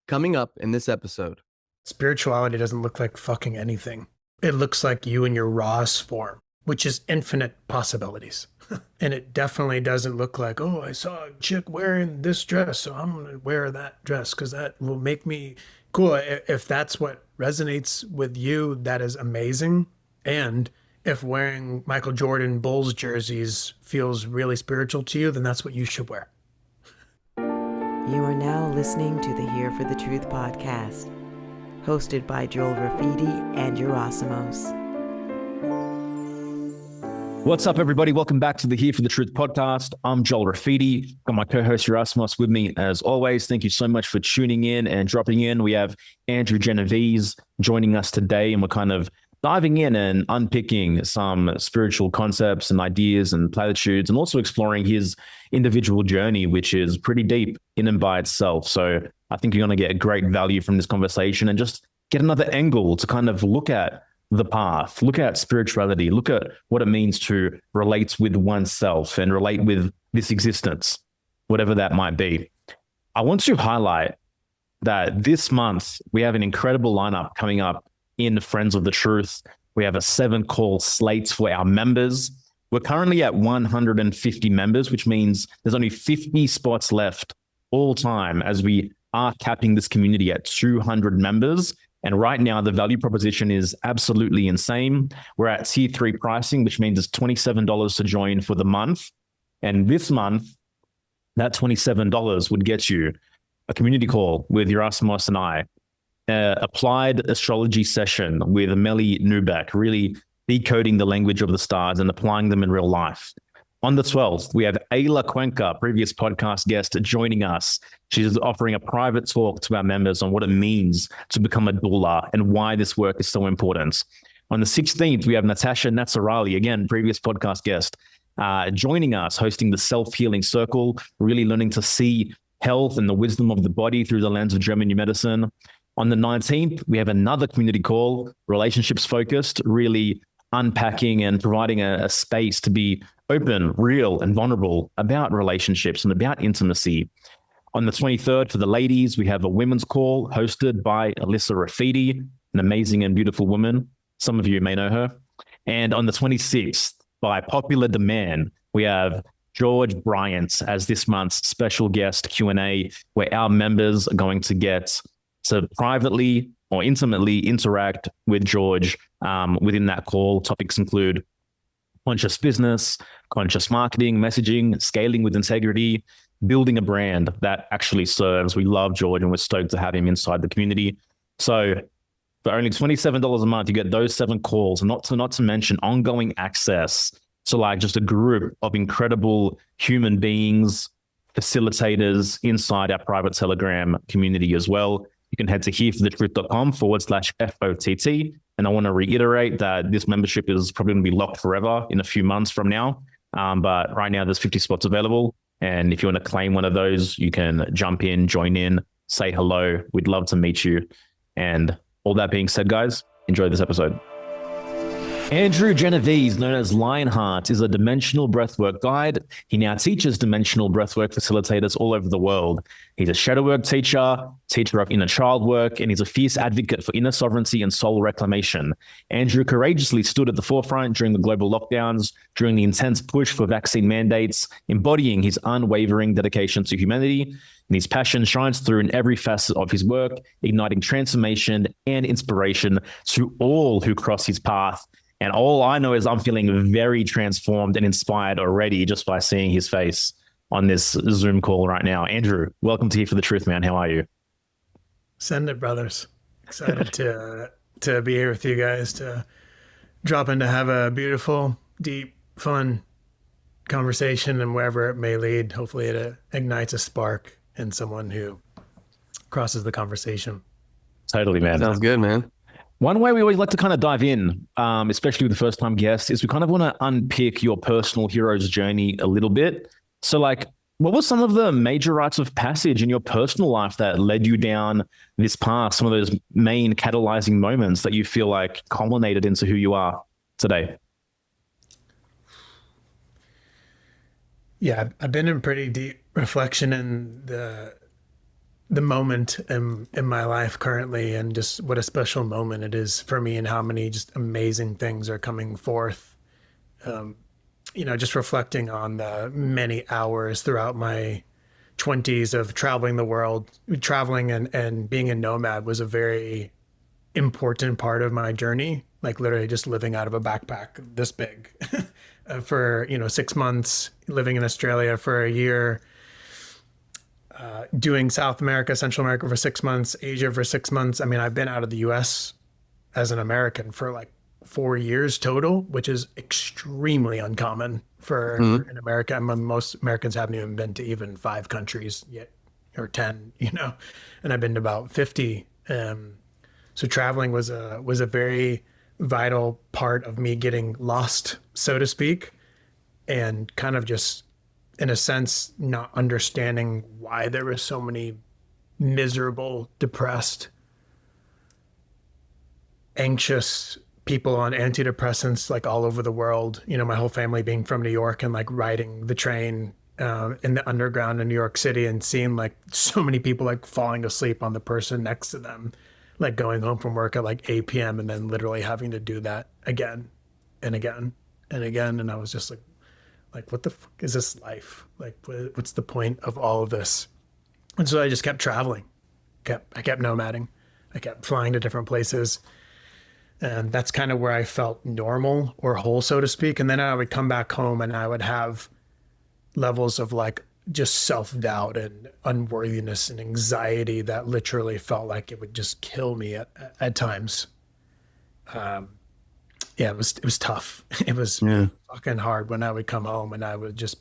Coming up in this episode. Spirituality doesn't look like fucking anything. It looks like you in your rawest form, which is infinite possibilities. And it definitely doesn't look like, oh, I saw a chick wearing this dress, so I'm going to wear that dress because that will make me cool. If that's what resonates with you, that is amazing. And if wearing Michael Jordan Bulls jerseys feels really spiritual to you, then that's what you should wear. You are now listening to the Here for the Truth podcast, hosted by Joel Rafidi and Yerasimos. What's up, everybody? Welcome back to the Here for the Truth podcast. I'm Joel Rafidi. Got my co-host Yerasimos with me as always. Thank you so much for tuning in and dropping in. We have Andrew Genovese joining us today, and we're kind of diving in and unpicking some spiritual concepts and ideas and platitudes, and also exploring his individual journey, which is pretty deep in and by itself. So I think you're going to get great value from this conversation and just get another angle to kind of look at the path, look at spirituality, look at what it means to relate with oneself and relate with this existence, whatever that might be. I want to highlight that this month we have an incredible lineup coming up in Friends of the Truth. We have a 7-call slate for our members. We're currently at 150 members, which means there's only 50 spots left all time as we are capping this community at 200 members. And right now, the value proposition is absolutely insane. We're at tier 3 pricing, which means it's $27 to join for the month. And this month, that $27 would get you a community call with Yerasimos and I, applied astrology session with Melly Newbeck, really decoding the language of the stars and applying them in real life. On the 12th, we have Ayla Cuenca, previous podcast guest, joining us. She's offering a private talk to our members on what it means to become a doula and why this work is so important. On the 16th, we have Natasha Natsarali, again, previous podcast guest, joining us, hosting the Self-Healing Circle, really learning to see health and the wisdom of the body through the lens of German New Medicine. On the 19th, we have another community call, relationships focused, really unpacking and providing a space to be open, real, and vulnerable about relationships and about intimacy. On the 23rd, for the ladies, we have a women's call hosted by Alyssa Rafidi, an amazing and beautiful woman. Some of you may know her. And on the 26th, by popular demand, we have George Bryant as this month's special guest Q&A, where our members are going to get to privately or intimately interact with George within that call. Topics include conscious business, conscious marketing, messaging, scaling with integrity, building a brand that actually serves. We love George and we're stoked to have him inside the community. So for only $27 a month, you get those 7 calls, not to mention ongoing access to like just a group of incredible human beings, facilitators inside our private Telegram community as well. You can head to hereforthetruth.com/FOTT. And I want to reiterate that this membership is probably going to be locked forever in a few months from now. But right now there's 50 spots available. And if you want to claim one of those, you can jump in, join in, say hello. We'd love to meet you. And all that being said, guys, enjoy this episode. Andrew Genovese, known as Lionheart, is a dimensional breathwork guide. He now teaches dimensional breathwork facilitators all over the world. He's a shadow work teacher of inner child work, and he's a fierce advocate for inner sovereignty and soul reclamation. Andrew courageously stood at the forefront during the global lockdowns, during the intense push for vaccine mandates, embodying his unwavering dedication to humanity. And his passion shines through in every facet of his work, igniting transformation and inspiration to all who cross his path. And all I know is I'm feeling very transformed and inspired already just by seeing his face on this Zoom call right now. Andrew, welcome to Here for the Truth, man. How are you? Send it, brothers. Excited to be here with you guys, to drop in to have a beautiful, deep, fun conversation, and wherever it may lead, hopefully it ignites a spark in someone who crosses the conversation. Totally, man. Sounds good, man. One way we always like to kind of dive in, especially with the first-time guests, is we kind of want to unpick your personal hero's journey a little bit. So, like, what were some of the major rites of passage in your personal life that led you down this path? Some of those main catalyzing moments that you feel like culminated into who you are today? Yeah, I've been in pretty deep reflection in the the moment in my life currently, and just what a special moment it is for me, and how many just amazing things are coming forth. Just reflecting on the many hours throughout my 20s of traveling the world. Traveling and being a nomad was a very important part of my journey, like literally just living out of a backpack this big for 6 months, living in Australia for a year, doing South America, Central America for 6 months, Asia for 6 months. I mean, I've been out of the US as an American for like 4 years total, which is extremely uncommon for Mhm. in America. I mean, most Americans haven't even been to even 5 countries yet, or 10, and I've been to about 50. So traveling was a very vital part of me getting lost, so to speak, and kind of just, in a sense, not understanding why there were so many miserable, depressed, anxious people on antidepressants like all over the world. My whole family being from New York, and like riding the train in the underground in New York City, and seeing like so many people like falling asleep on the person next to them, like going home from work at like 8 p.m. and then literally having to do that again and again and again. And I was just like, what the fuck is this life? Like, what's the point of all of this? And so I just kept traveling, I kept nomading, I kept flying to different places. And that's kind of where I felt normal or whole, so to speak. And then I would come back home and I would have levels of like just self-doubt and unworthiness and anxiety that literally felt like it would just kill me at times. Yeah, it was tough. It was Yeah. fucking hard when I would come home and I would just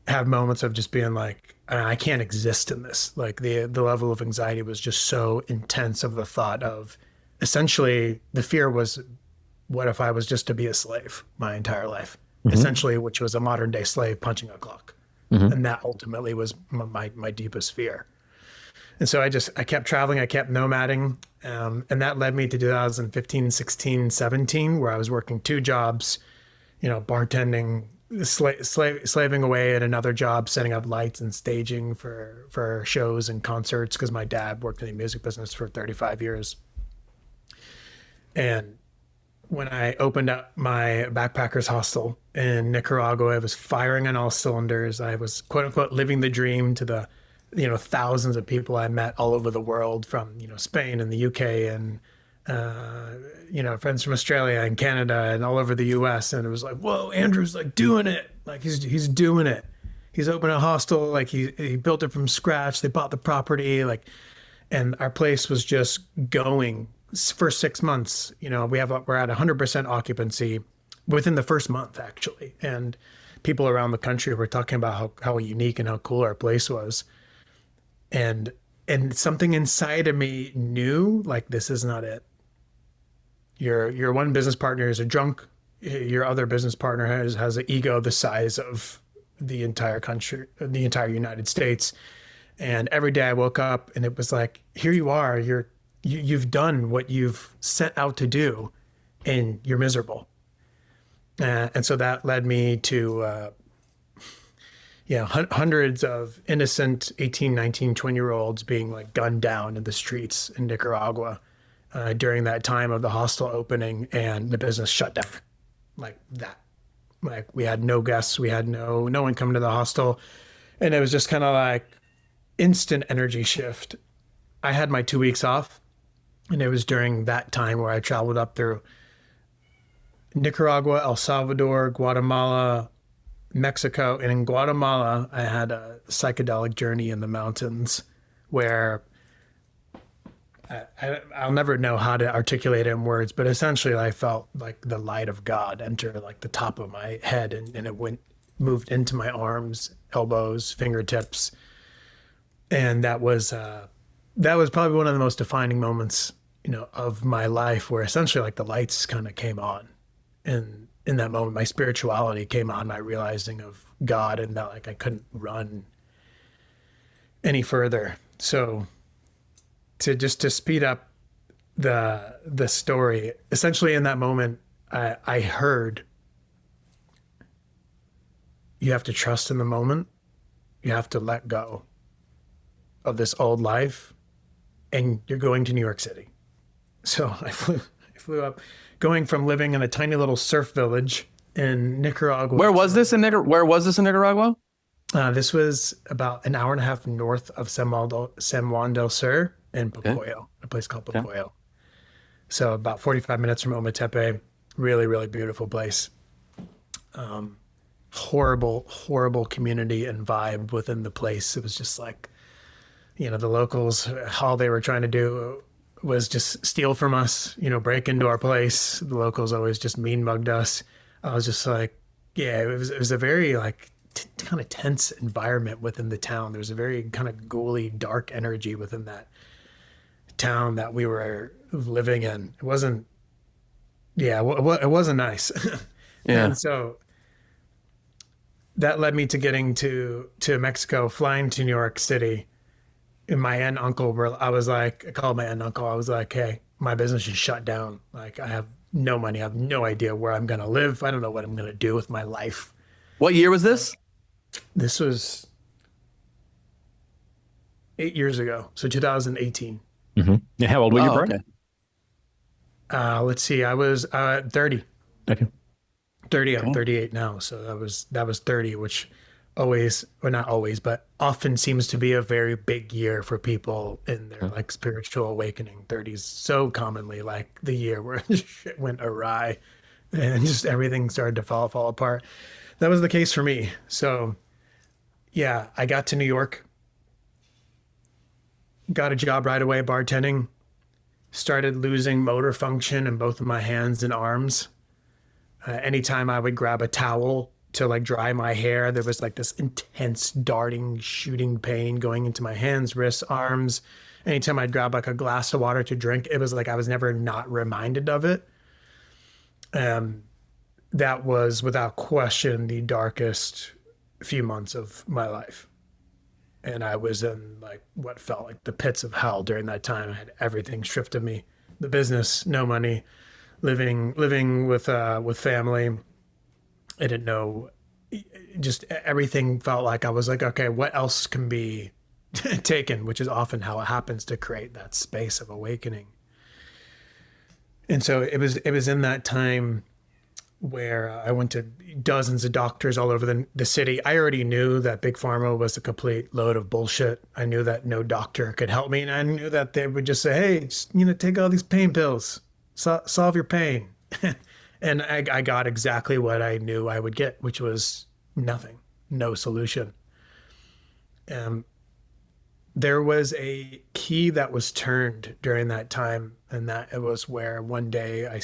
have moments of just being like, I can't exist in this. Like the level of anxiety was just so intense, of the thought of, essentially the fear was, what if I was just to be a slave my entire life, Hmm. essentially, which was a modern day slave punching a clock. Hmm. And that ultimately was my deepest fear. And so I kept traveling, I kept nomading. And that led me to 2015, 16, 17, where I was working two jobs, bartending, slaving away at another job, setting up lights and staging for shows and concerts, because my dad worked in the music business for 35 years. And when I opened up my backpackers hostel in Nicaragua, I was firing on all cylinders. I was, quote unquote, living the dream to the, thousands of people I met all over the world, from, Spain and the UK, and, friends from Australia and Canada and all over the US. And it was like, whoa, Andrew's like doing it. Like he's doing it. He's opened a hostel. Like he built it from scratch. They bought the property. Like, and our place was just going for 6 months. We're at 100% occupancy within the first month, actually. And people around the country were talking about how unique and how cool our place was. And something inside of me knew, like, this is not it. Your one business partner is a drunk. Your other business partner has an ego the size of the entire country, the entire United States. And every day I woke up and it was like, here you are, you've done what you've set out to do, and you're miserable. And so that led me to, hundreds of innocent 18, 19, 20-year-olds being like gunned down in the streets in Nicaragua during that time of the hostel opening, and the business shut down like that. Like, we had no guests, we had no one coming to the hostel. And it was just kind of like instant energy shift. I had my 2 weeks off, and it was during that time where I traveled up through Nicaragua, El Salvador, Guatemala, Mexico. And in Guatemala, I had a psychedelic journey in the mountains where I'll never know how to articulate it in words, but essentially I felt like the light of God enter like the top of my head, and it moved into my arms, elbows, fingertips. And that was probably one of the most defining moments, of my life, where essentially like the lights kind of came on. And in that moment, my spirituality came on, my realizing of God, and that like I couldn't run any further. So to speed up the story, essentially in that moment, I heard, you have to trust in the moment. You have to let go of this old life and you're going to New York City. So I flew up, going from living in a tiny little surf village in Nicaragua. Where was this in Nicaragua? This was about an hour and a half north of San Juan del Sur in Pocoyo, a place called Pocoyo. So about 45 minutes from Ometepe. Really, really beautiful place. Horrible community and vibe within the place. It was just like, you know, the locals, all they were trying to do was just steal from us, you know, break into our place. The locals always just mean mugged us. I was just like, yeah, it was a very like kind of tense environment within the town. There was a very kind of ghouly, dark energy within that town that we were living in. It wasn't nice. Yeah. And so that led me to getting to Mexico, flying to New York City. And my aunt and uncle I called my aunt and uncle. I was like, hey, my business is shut down. Like, I have no money. I have no idea where I'm going to live. I don't know what I'm going to do with my life. What year was this? This was 8 years ago. So 2018. Mm-hmm. And how old were you, bro? Okay. Let's see. I was 30. Okay. 30. I'm 38 now. So that was 30, which always, or not always, but often seems to be a very big year for people in their like spiritual awakening. 30s so commonly like the year where shit went awry and just everything started to fall apart. That was the case for me. So yeah, I got to New York, got a job right away bartending, started losing motor function in both of my hands and arms. Anytime I would grab a towel to like dry my hair, there was like this intense darting, shooting pain going into my hands, wrists, arms. Anytime I'd grab like a glass of water to drink, it was like I was never not reminded of it. That was without question the darkest few months of my life. And I was in like what felt like the pits of hell during that time. I had everything stripped of me, the business, no money, living with family. I didn't know, just everything felt like I was like, okay, what else can be taken, which is often how it happens to create that space of awakening. And so it was in that time where I went to dozens of doctors all over the city. I already knew that Big Pharma was a complete load of bullshit. I knew that no doctor could help me. And I knew that they would just say, hey, just, you know, take all these pain pills, solve your pain. And I got exactly what I knew I would get, which was nothing, no solution. There was a key that was turned during that time, and that it was where one day I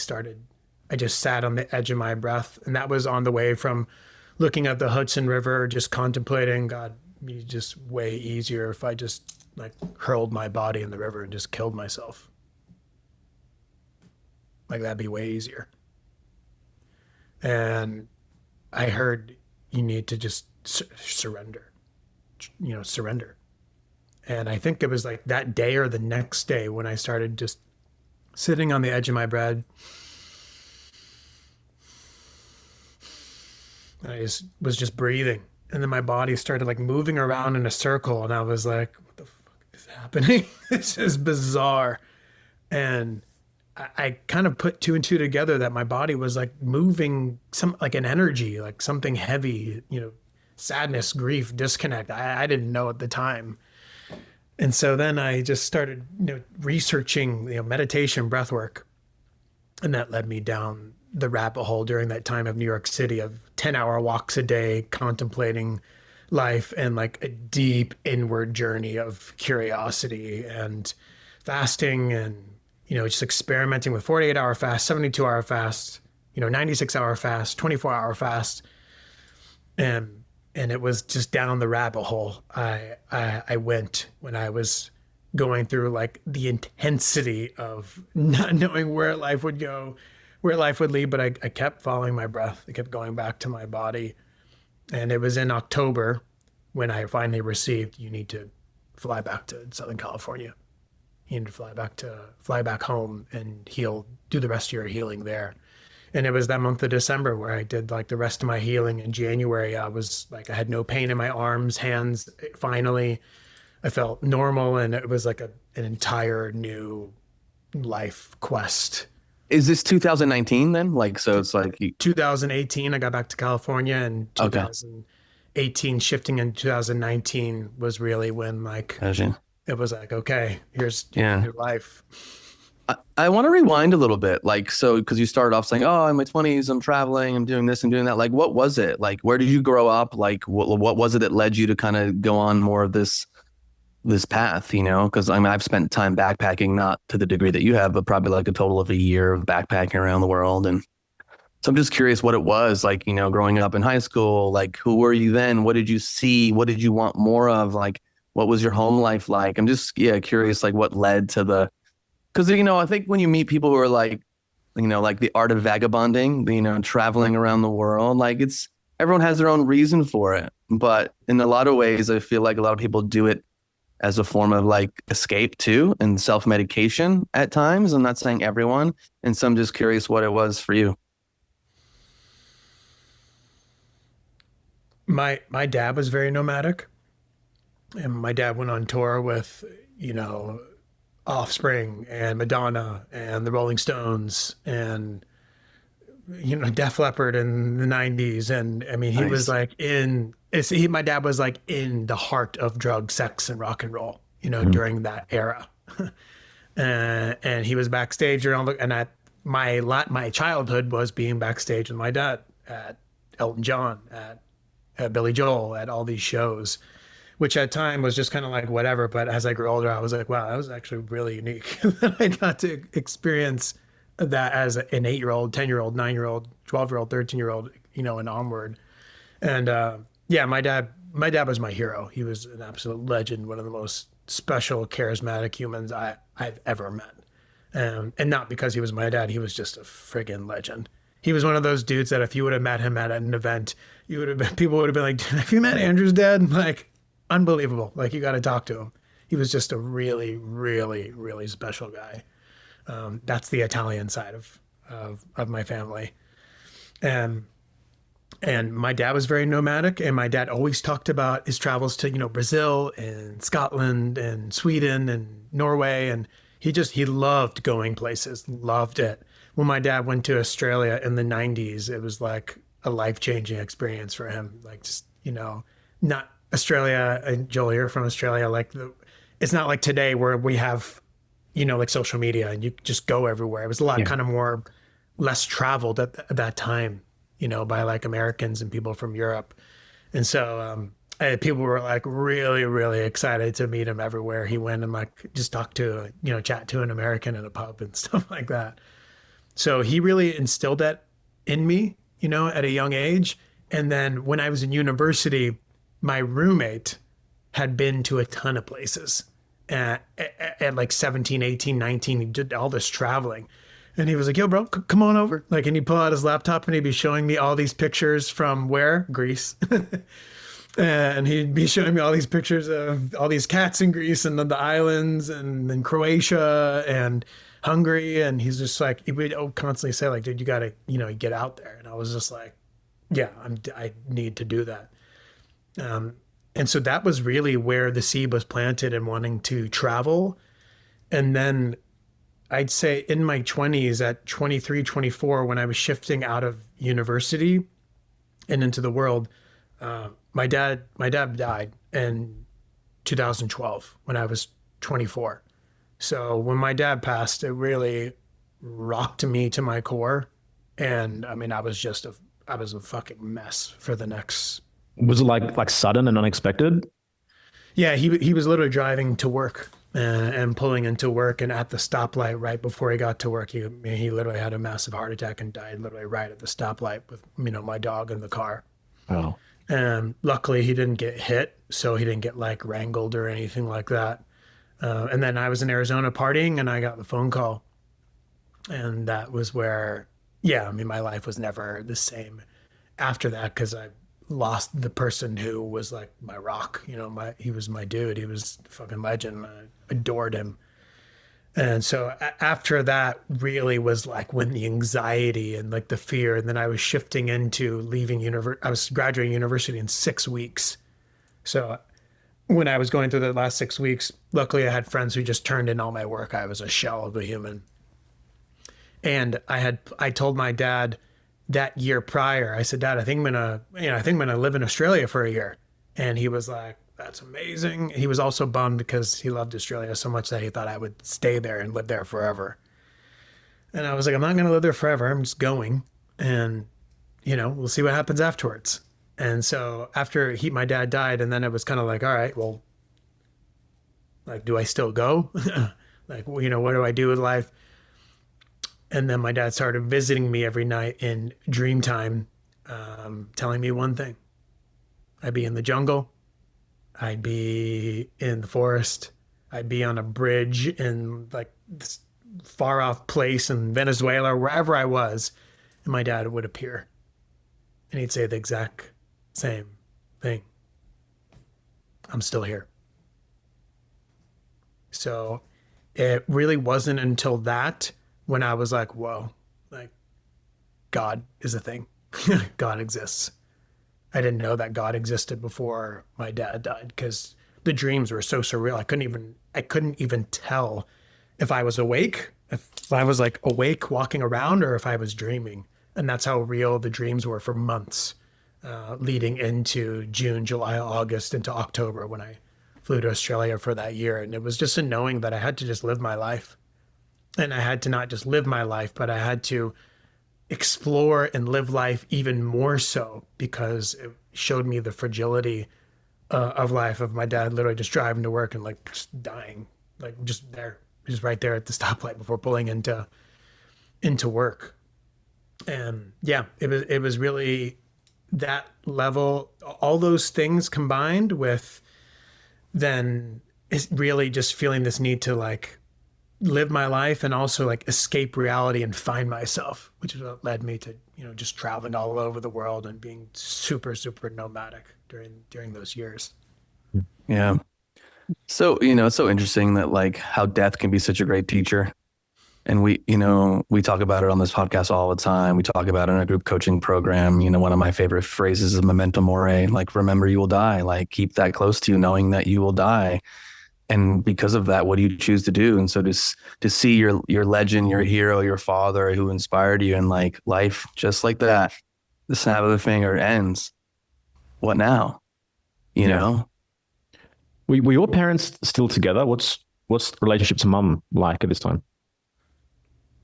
just sat on the edge of my breath, and that was on the way from looking at the Hudson River, just contemplating, God, it'd be just way easier if I just like hurled my body in the river and just killed myself. Like that'd be way easier. And I heard you need to just surrender, surrender. And I think it was like that day or the next day when I started just sitting on the edge of my bed. I was just breathing. And then my body started like moving around in a circle. And I was like, what the fuck is happening? This is bizarre. And I kind of put two and two together that my body was like moving some like an energy, like something heavy, sadness, grief, disconnect. I didn't know at the time. And so then I just started, researching, meditation, breath work. And that led me down the rabbit hole during that time of New York City of 10-hour walks a day, contemplating life and like a deep inward journey of curiosity and fasting and, just experimenting with 48-hour fast, 72-hour fast, 96-hour fast, 24-hour fast. And it was just down the rabbit hole I went when I was going through like the intensity of not knowing where life would go, where life would lead, but I kept following my breath. I kept going back to my body. And it was in October when I finally received, you need to fly back to Southern California. You need to fly back home and do the rest of your healing there. And it was that month of December where I did like the rest of my healing. In January, I was like, I had no pain in my arms, hands, finally. I felt normal, and it was like an entire new life quest. Is this 2019 then? Like, so it's like, 2018, I got back to California, and okay. 2018 shifting in 2019 was really when like Gotcha. it was like, okay, here's Yeah. your life. I want to rewind a little bit. Like, so, because you started off saying, oh, in my 20s, I'm traveling, I'm doing this and doing that. Like, what was it? Like, where did you grow up? Like, what was it that led you to kind of go on more of this path, you know? Because I mean, I've spent time backpacking, not to the degree that you have, but probably like a total of a year of backpacking around the world. And so I'm just curious what it was like, you know, growing up in high school. Like, who were you then? What did you see? What did you want more of? Like, what was your home life like? I'm just, yeah, curious, like, what led to because, you know, I think when you meet people who are like, you know, like the art of vagabonding, you know, traveling around the world, like everyone has their own reason for it. But in a lot of ways, I feel like a lot of people do it as a form of like escape too, and self-medication at times. I'm not saying everyone. And so I'm just curious what it was for you. My dad was very nomadic, and my dad went on tour with, Offspring and Madonna and the Rolling Stones and Def Leppard in the 90s. And I mean, he was Nice. like my dad was like in the heart of drug, sex, and rock and roll, Mhm. during that era. And he was backstage around and my childhood was being backstage with my dad at Elton John, at Billy Joel, at all these shows, which at time was just kind of like whatever. But as I grew older, I was like, wow, that was actually really unique. I got to experience that as an 8-year-old, 10-year-old, 9-year-old, 12-year-old, 13-year-old, and onward. And yeah, my dad was my hero. He was an absolute legend, one of the most special, charismatic humans I've ever met. And not because he was my dad, he was just a friggin' legend. He was one of those dudes that if you would have met him at an event, people would have been like, have you met Andrew's dad? Like, unbelievable. Like, you got to talk to him. He was just a really, really, really special guy. That's the Italian side of my family. And and my dad was very nomadic, and my dad always talked about his travels to, Brazil and Scotland and Sweden and Norway. And he loved going places, loved it. When my dad went to Australia in the 90s, it was like a life-changing experience for him. Like, just, not Australia, and Joel, you're from Australia. Like, it's not like today where we have, like social media and you just go everywhere. It was a lot Yeah. kind of more less traveled at that time, by like Americans and people from Europe. And so people were like really, really excited to meet him everywhere he went, and like just talk to, chat to an American in a pub and stuff like that. So he really instilled that in me, at a young age. And then when I was in university, my roommate had been to a ton of places at like 17, 18, 19. He did all this traveling. And he was like, yo, bro, come on over. Like, and he'd pull out his laptop and he'd be showing me all these pictures from where? Greece. And he'd be showing me all these pictures of all these cats in Greece and the islands and then Croatia and Hungary. And he's just like, he would constantly say like, dude, you got to, get out there. And I was just like, yeah, I need to do that. And so that was really where the seed was planted in wanting to travel. And then I'd say in my 20s, at 23, 24, when I was shifting out of university and into the world, my dad died in 2012 when I was 24. So when my dad passed, it really rocked me to my core. And I mean, I was a fucking mess for the next. Was it like sudden and unexpected? Yeah, he was literally driving to work and pulling into work, and at the stoplight right before he got to work, he literally had a massive heart attack and died literally right at the stoplight with my dog in the car. Oh, And luckily he didn't get hit, so he didn't get like wrangled or anything like that. And then I was in Arizona partying, and I got the phone call, and that was where, yeah, I mean, my life was never the same after that, because I lost the person who was like my rock. He was my dude. He was a fucking legend. I adored him. And so after that really was like when the anxiety and like the fear, and then I was shifting into leaving university. I was graduating university in 6 weeks. So when I was going through the last 6 weeks, luckily I had friends who just turned in all my work. I was a shell of a human. And I told my dad that year prior, I said, Dad, I think I'm gonna live in Australia for a year. And he was like, that's amazing. He was also bummed because he loved Australia so much that he thought I would stay there and live there forever. And I was like, I'm not gonna live there forever. I'm just going, and we'll see what happens afterwards. And so after my dad died, and then it was kind of like, all right, well, like, do I still go? Like, what do I do with life? And then my dad started visiting me every night in dream time, telling me one thing. I'd be in the jungle. I'd be in the forest. I'd be on a bridge in like this far off place in Venezuela, or wherever I was. And my dad would appear. And he'd say the exact same thing. I'm still here. So it really wasn't until that when I was like, whoa, like, God is a thing. God exists. I didn't know that God existed before my dad died because the dreams were so surreal. I couldn't even tell if I was awake, if I was like awake walking around, or if I was dreaming. And that's how real the dreams were for months, leading into June, July, August, into October when I flew to Australia for that year. And it was just a knowing that I had to just live my life. And I had to not just live my life, but I had to explore and live life even more so, because it showed me the fragility of life, of my dad literally just driving to work and like just dying, like just right there at the stoplight before pulling into work. And yeah, it was really that level, all those things combined with then is really just feeling this need to like live my life and also like escape reality and find myself, which is what led me to, just traveling all over the world and being super, super nomadic during those years. Yeah. So, it's so interesting that like how death can be such a great teacher. And we talk about it on this podcast all the time. We talk about it in a group coaching program. One of my favorite phrases is memento mori, like, remember you will die, like keep that close to you, knowing that you will die. And because of that, what do you choose to do? And so to see your legend, your hero, your father who inspired you, and like life just like that, the snap of the finger ends. What now? You know? Were your parents still together? What's the relationship to mum like at this time?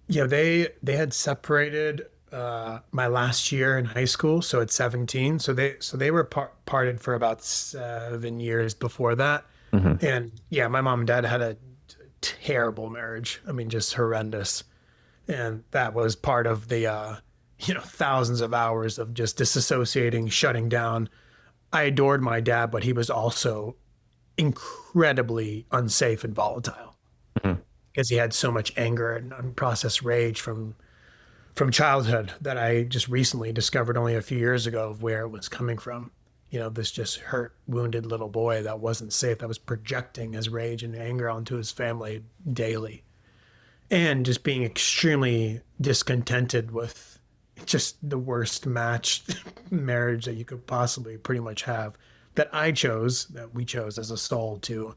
Yeah, they had separated my last year in high school, so at 17. So they were parted for about 7 years before that. Mm-hmm. And yeah, my mom and dad had a terrible marriage. I mean, just horrendous. And that was part of the thousands of hours of just disassociating, shutting down. I adored my dad, but he was also incredibly unsafe and volatile. Mm-hmm. Because he had so much anger and unprocessed rage from childhood that I just recently discovered only a few years ago of where it was coming from. This just hurt, wounded little boy that wasn't safe, that was projecting his rage and anger onto his family daily. And just being extremely discontented with just the worst matched marriage that you could possibly pretty much have, that we chose as a soul to,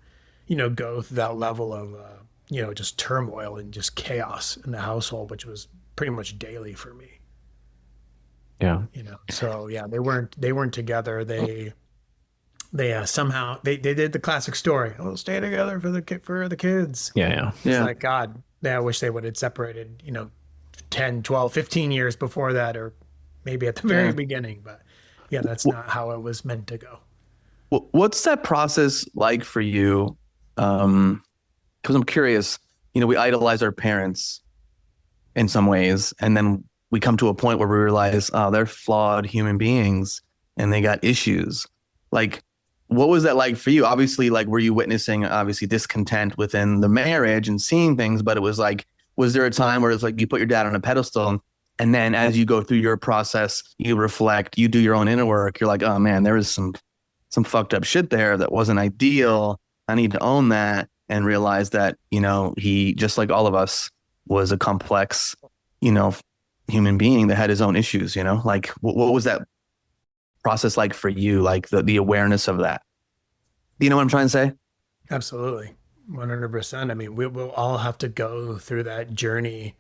go through that level of, just turmoil and just chaos in the household, which was pretty much daily for me. Yeah. So yeah, they weren't together. They somehow they did the classic story. Oh, stay together for the kids. Yeah. It's like, God, I wish they would have separated, 10, 12, 15 years before that, or maybe at the very beginning, but yeah, that's not how it was meant to go. What's that process like for you? Because I'm curious, we idolize our parents in some ways, and then we come to a point where we realize, oh, they're flawed human beings and they got issues. Like, what was that like for you? Obviously, like, were you witnessing obviously discontent within the marriage and seeing things, but it was like, was there a time where it's like you put your dad on a pedestal, and then as you go through your process, you reflect, you do your own inner work, you're like, oh man, there was some fucked up shit there that wasn't ideal. I need to own that and realize that, he, just like all of us, was a complex, human being that had his own issues, like what was that process like for you? Like the awareness of that? You know what I'm trying to say? Absolutely. 100%. I mean, we will all have to go through that journey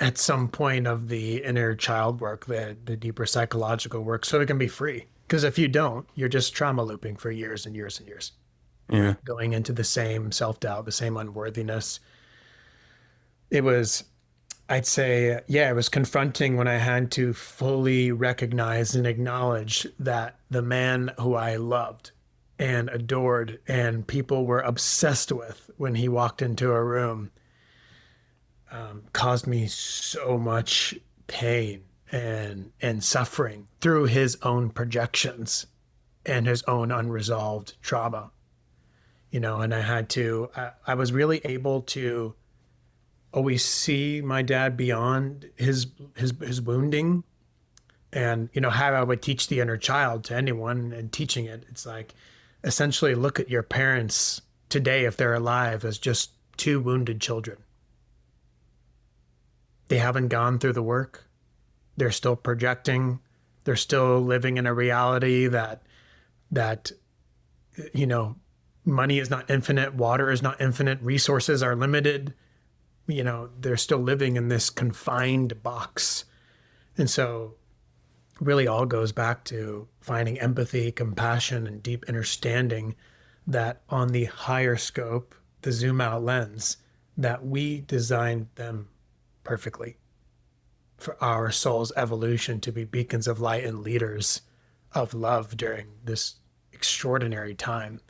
at some point of the inner child work, the deeper psychological work, so it can be free. Because if you don't, you're just trauma looping for years and years and years, Yeah. going into the same self-doubt, the same unworthiness. It was, I'd say, yeah, it was confronting when I had to fully recognize and acknowledge that the man who I loved and adored and people were obsessed with when he walked into a room caused me so much pain and suffering through his own projections and his own unresolved trauma. And I was really able to always see my dad beyond his wounding, and how I would teach the inner child to anyone, and teaching it's like, essentially look at your parents today, if they're alive, as just two wounded children. They haven't gone through the work. They're still projecting. They're still living in a reality that you know money is not infinite, water is not infinite, resources are limited. They're still living in this confined box. And so really all goes back to finding empathy, compassion, and deep understanding that on the higher scope, the zoom out lens, that we designed them perfectly for our soul's evolution to be beacons of light and leaders of love during this extraordinary time.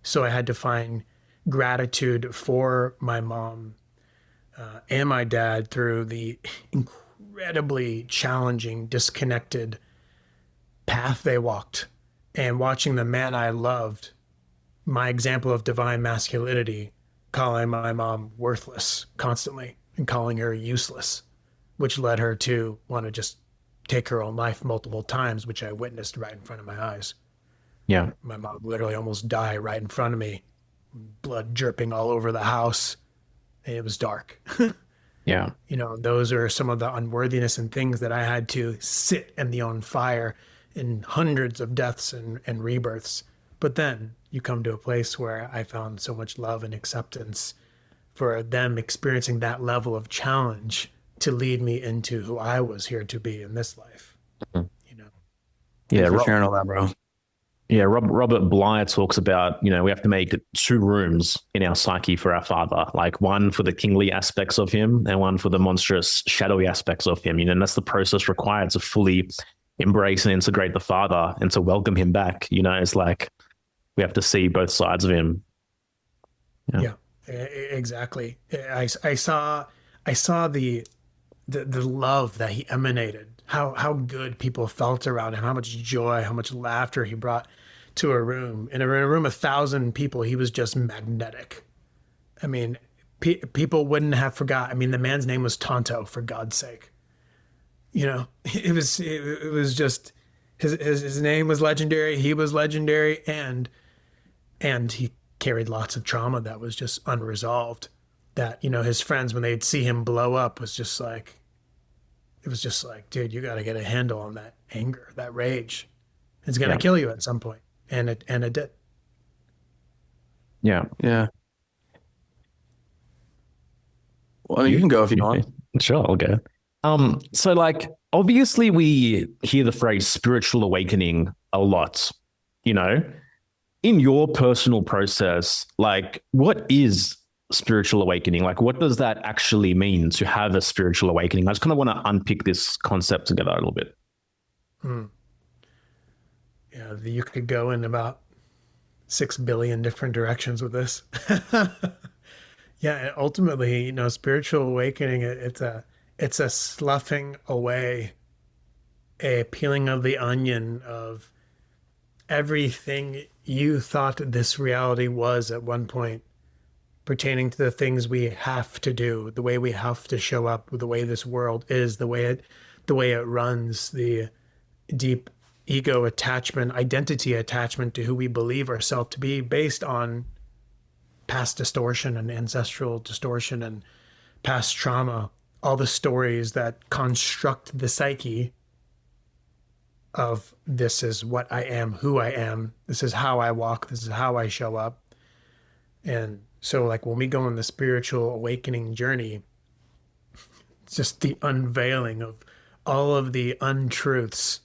So I had to find gratitude for my mom and my dad through the incredibly challenging, disconnected path they walked, and watching the man I loved, my example of divine masculinity, calling my mom worthless constantly and calling her useless, which led her to want to just take her own life multiple times, which I witnessed right in front of my eyes. Yeah. My mom literally almost died right in front of me, blood dripping all over the house. And it was dark. Yeah. Those are some of the unworthiness and things that I had to sit in the own fire in hundreds of deaths and rebirths. But then you come to a place where I found so much love and acceptance for them experiencing that level of challenge to lead me into who I was here to be in this life. Mhm. Thanks Yeah. for sharing all that, bro. Yeah, Robert Bly talks about, we have to make two rooms in our psyche for our father, like one for the kingly aspects of him and one for the monstrous, shadowy aspects of him. And that's the process required to fully embrace and integrate the father and to welcome him back. It's like we have to see both sides of him. Yeah, exactly. I saw the love that he emanated, how good people felt around him, how much joy, how much laughter he brought to a room. In a room of 1,000 people, he was just magnetic. I mean, people wouldn't have forgot. I mean, the man's name was Tonto, for God's sake. It was just his name was legendary. He was legendary, and he carried lots of trauma that was just unresolved. That his friends, when they'd see him blow up, was just like, it was just like, dude, you got to get a handle on that anger, that rage. It's gonna kill you at some point, and it did. Yeah. Yeah. Well, you can go if you want. Sure, I'll go. So like obviously we hear the phrase spiritual awakening a lot, in your personal process, like what is spiritual awakening? Like what does that actually mean to have a spiritual awakening? I just kind of want to unpick this concept together a little bit. Yeah, you could go in about 6 billion different directions with this. Yeah, ultimately, spiritual awakening, it's a sloughing away, a peeling of the onion of everything you thought this reality was at one point, pertaining to the things we have to do, the way we have to show up, the way this world is, the way it runs, the deep ego attachment, identity attachment to who we believe ourselves to be, based on past distortion and ancestral distortion and past trauma, all the stories that construct the psyche of this is what I am, who I am, this is how I walk, this is how I show up. And so like when we go on the spiritual awakening journey, it's just the unveiling of all of the untruths.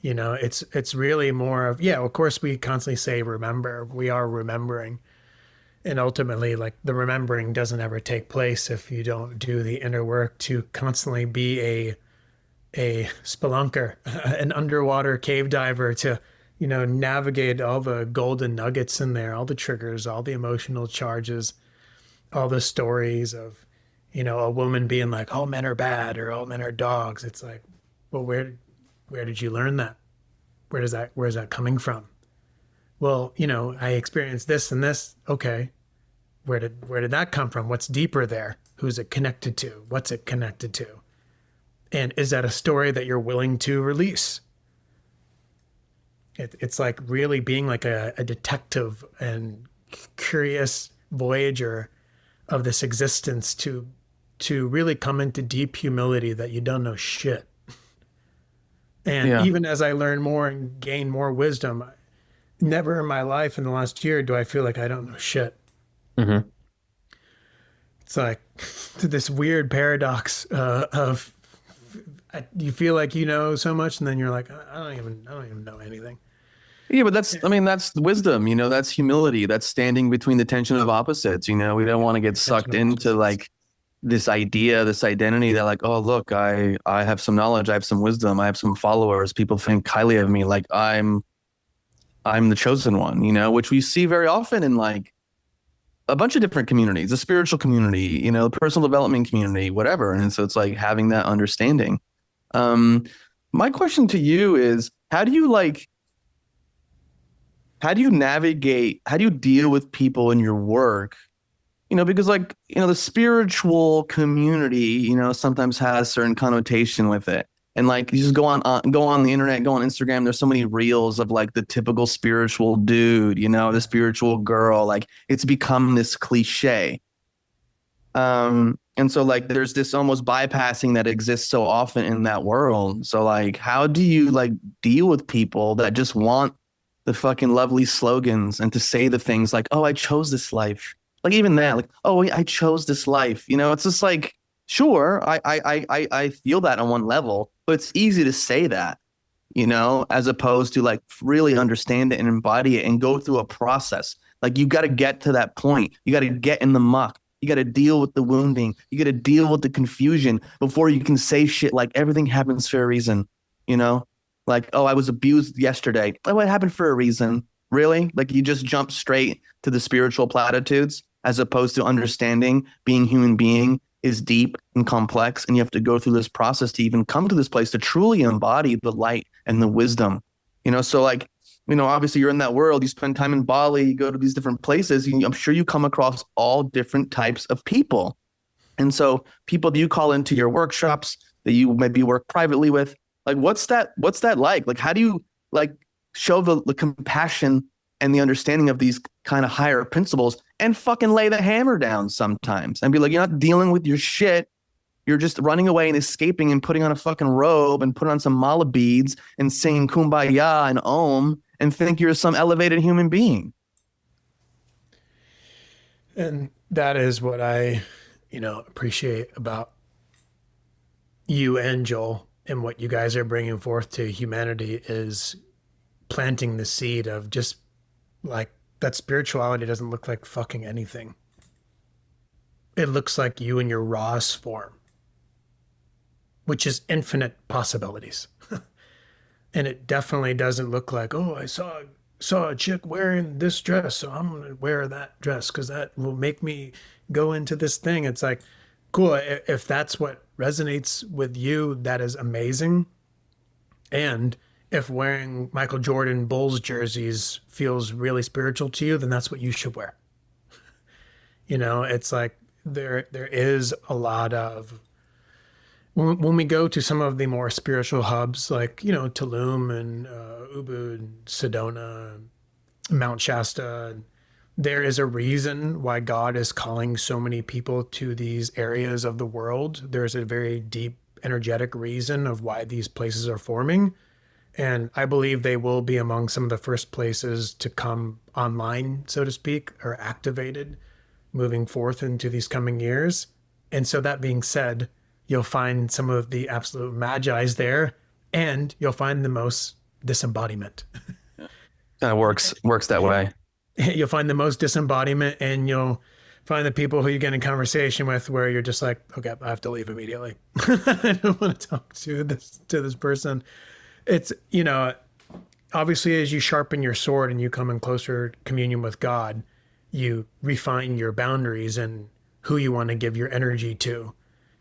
You know, it's really more of, yeah, of course we constantly say remember, we are remembering. And ultimately, like the remembering doesn't ever take place if you don't do the inner work to constantly be a spelunker, an underwater cave diver to, you know, navigate all the golden nuggets in there, all the triggers, all the emotional charges, all the stories of, you know, a woman being like, all men are bad or all men are dogs. It's like, well, where did you learn that? Where's that coming from? Well, you know, I experienced this and this. Okay. Where did that come from? What's deeper there? Who's it connected to? What's it connected to? And is that a story that you're willing to release? It's like really being like a detective and curious voyager of this existence to really come into deep humility that you don't know shit. And Yeah. even as I learn more and gain more wisdom, never in my life in the last year do I feel like I don't know shit. Mm-hmm. It's like this weird paradox of you feel like you know so much, and then you're like, I don't even know anything. Yeah, but that's wisdom, you know, that's humility. That's standing between the tension of opposites. You know, we don't want to get sucked into like this idea, this identity that like, oh, look, I have some knowledge, I have some wisdom, I have some followers. People think highly of me, like I'm the chosen one, you know, which we see very often in like a bunch of different communities, the spiritual community, you know, the personal development community, whatever. And so it's like having that understanding. Um, my question to you is, how do you navigate, how do you deal with people in your work? You know, because like, you know, the spiritual community, you know, sometimes has certain connotation with it. And like you just go on the internet, go on Instagram, there's so many reels of like the typical spiritual dude, you know, the spiritual girl, like it's become this cliche. And so like there's this almost bypassing that exists so often in that world. So like how do you like deal with people that just want the fucking lovely slogans and to say the things like, oh, I chose this life. Like even that, like, oh, I chose this life. You know, it's just like, sure, I feel that on one level, but it's easy to say that, you know, as opposed to like really understand it and embody it and go through a process. Like you got to get to that point. You got to get in the muck. You got to deal with the wounding. You got to deal with the confusion before you can say shit like everything happens for a reason, you know? Like, oh, I was abused yesterday. Oh, it happened for a reason. Really? Like you just jump straight to the spiritual platitudes as opposed to understanding being human being is deep and complex. And you have to go through this process to even come to this place to truly embody the light and the wisdom, you know? So like, you know, obviously you're in that world, you spend time in Bali, you go to these different places, I'm sure you come across all different types of people. And so people that you call into your workshops that you maybe work privately with, like, what's that like? Like, how do you like show the compassion and the understanding of these kind of higher principles and fucking lay the hammer down sometimes and be like, you're not dealing with your shit. You're just running away and escaping and putting on a fucking robe and putting on some mala beads and singing kumbaya and om and think you're some elevated human being. And that is what I, you know, appreciate about you and Joel and what you guys are bringing forth to humanity is planting the seed of just like that spirituality doesn't look like fucking anything. It looks like you in your rawest form, which is infinite possibilities. And it definitely doesn't look like, oh, I saw a chick wearing this dress, so I'm gonna wear that dress because that will make me go into this thing. It's like, cool, if that's what resonates with you, that is amazing. And if wearing Michael Jordan Bulls jerseys feels really spiritual to you, then that's what you should wear. You know, it's like there is a lot of when we go to some of the more spiritual hubs like, you know, Tulum and Ubud, and Sedona, Mount Shasta, there is a reason why God is calling so many people to these areas of the world. There's a very deep energetic reason of why these places are forming. And I believe they will be among some of the first places to come online, so to speak, or activated moving forth into these coming years. And so that being said, you'll find some of the absolute magi's there, and you'll find the most disembodiment. Kind of works that way. You'll find the most disembodiment, and you'll find the people who you get in conversation with where you're just like, okay, I have to leave immediately. I don't want to talk to this person. It's, you know, obviously as you sharpen your sword and you come in closer communion with God, you refine your boundaries and who you want to give your energy to.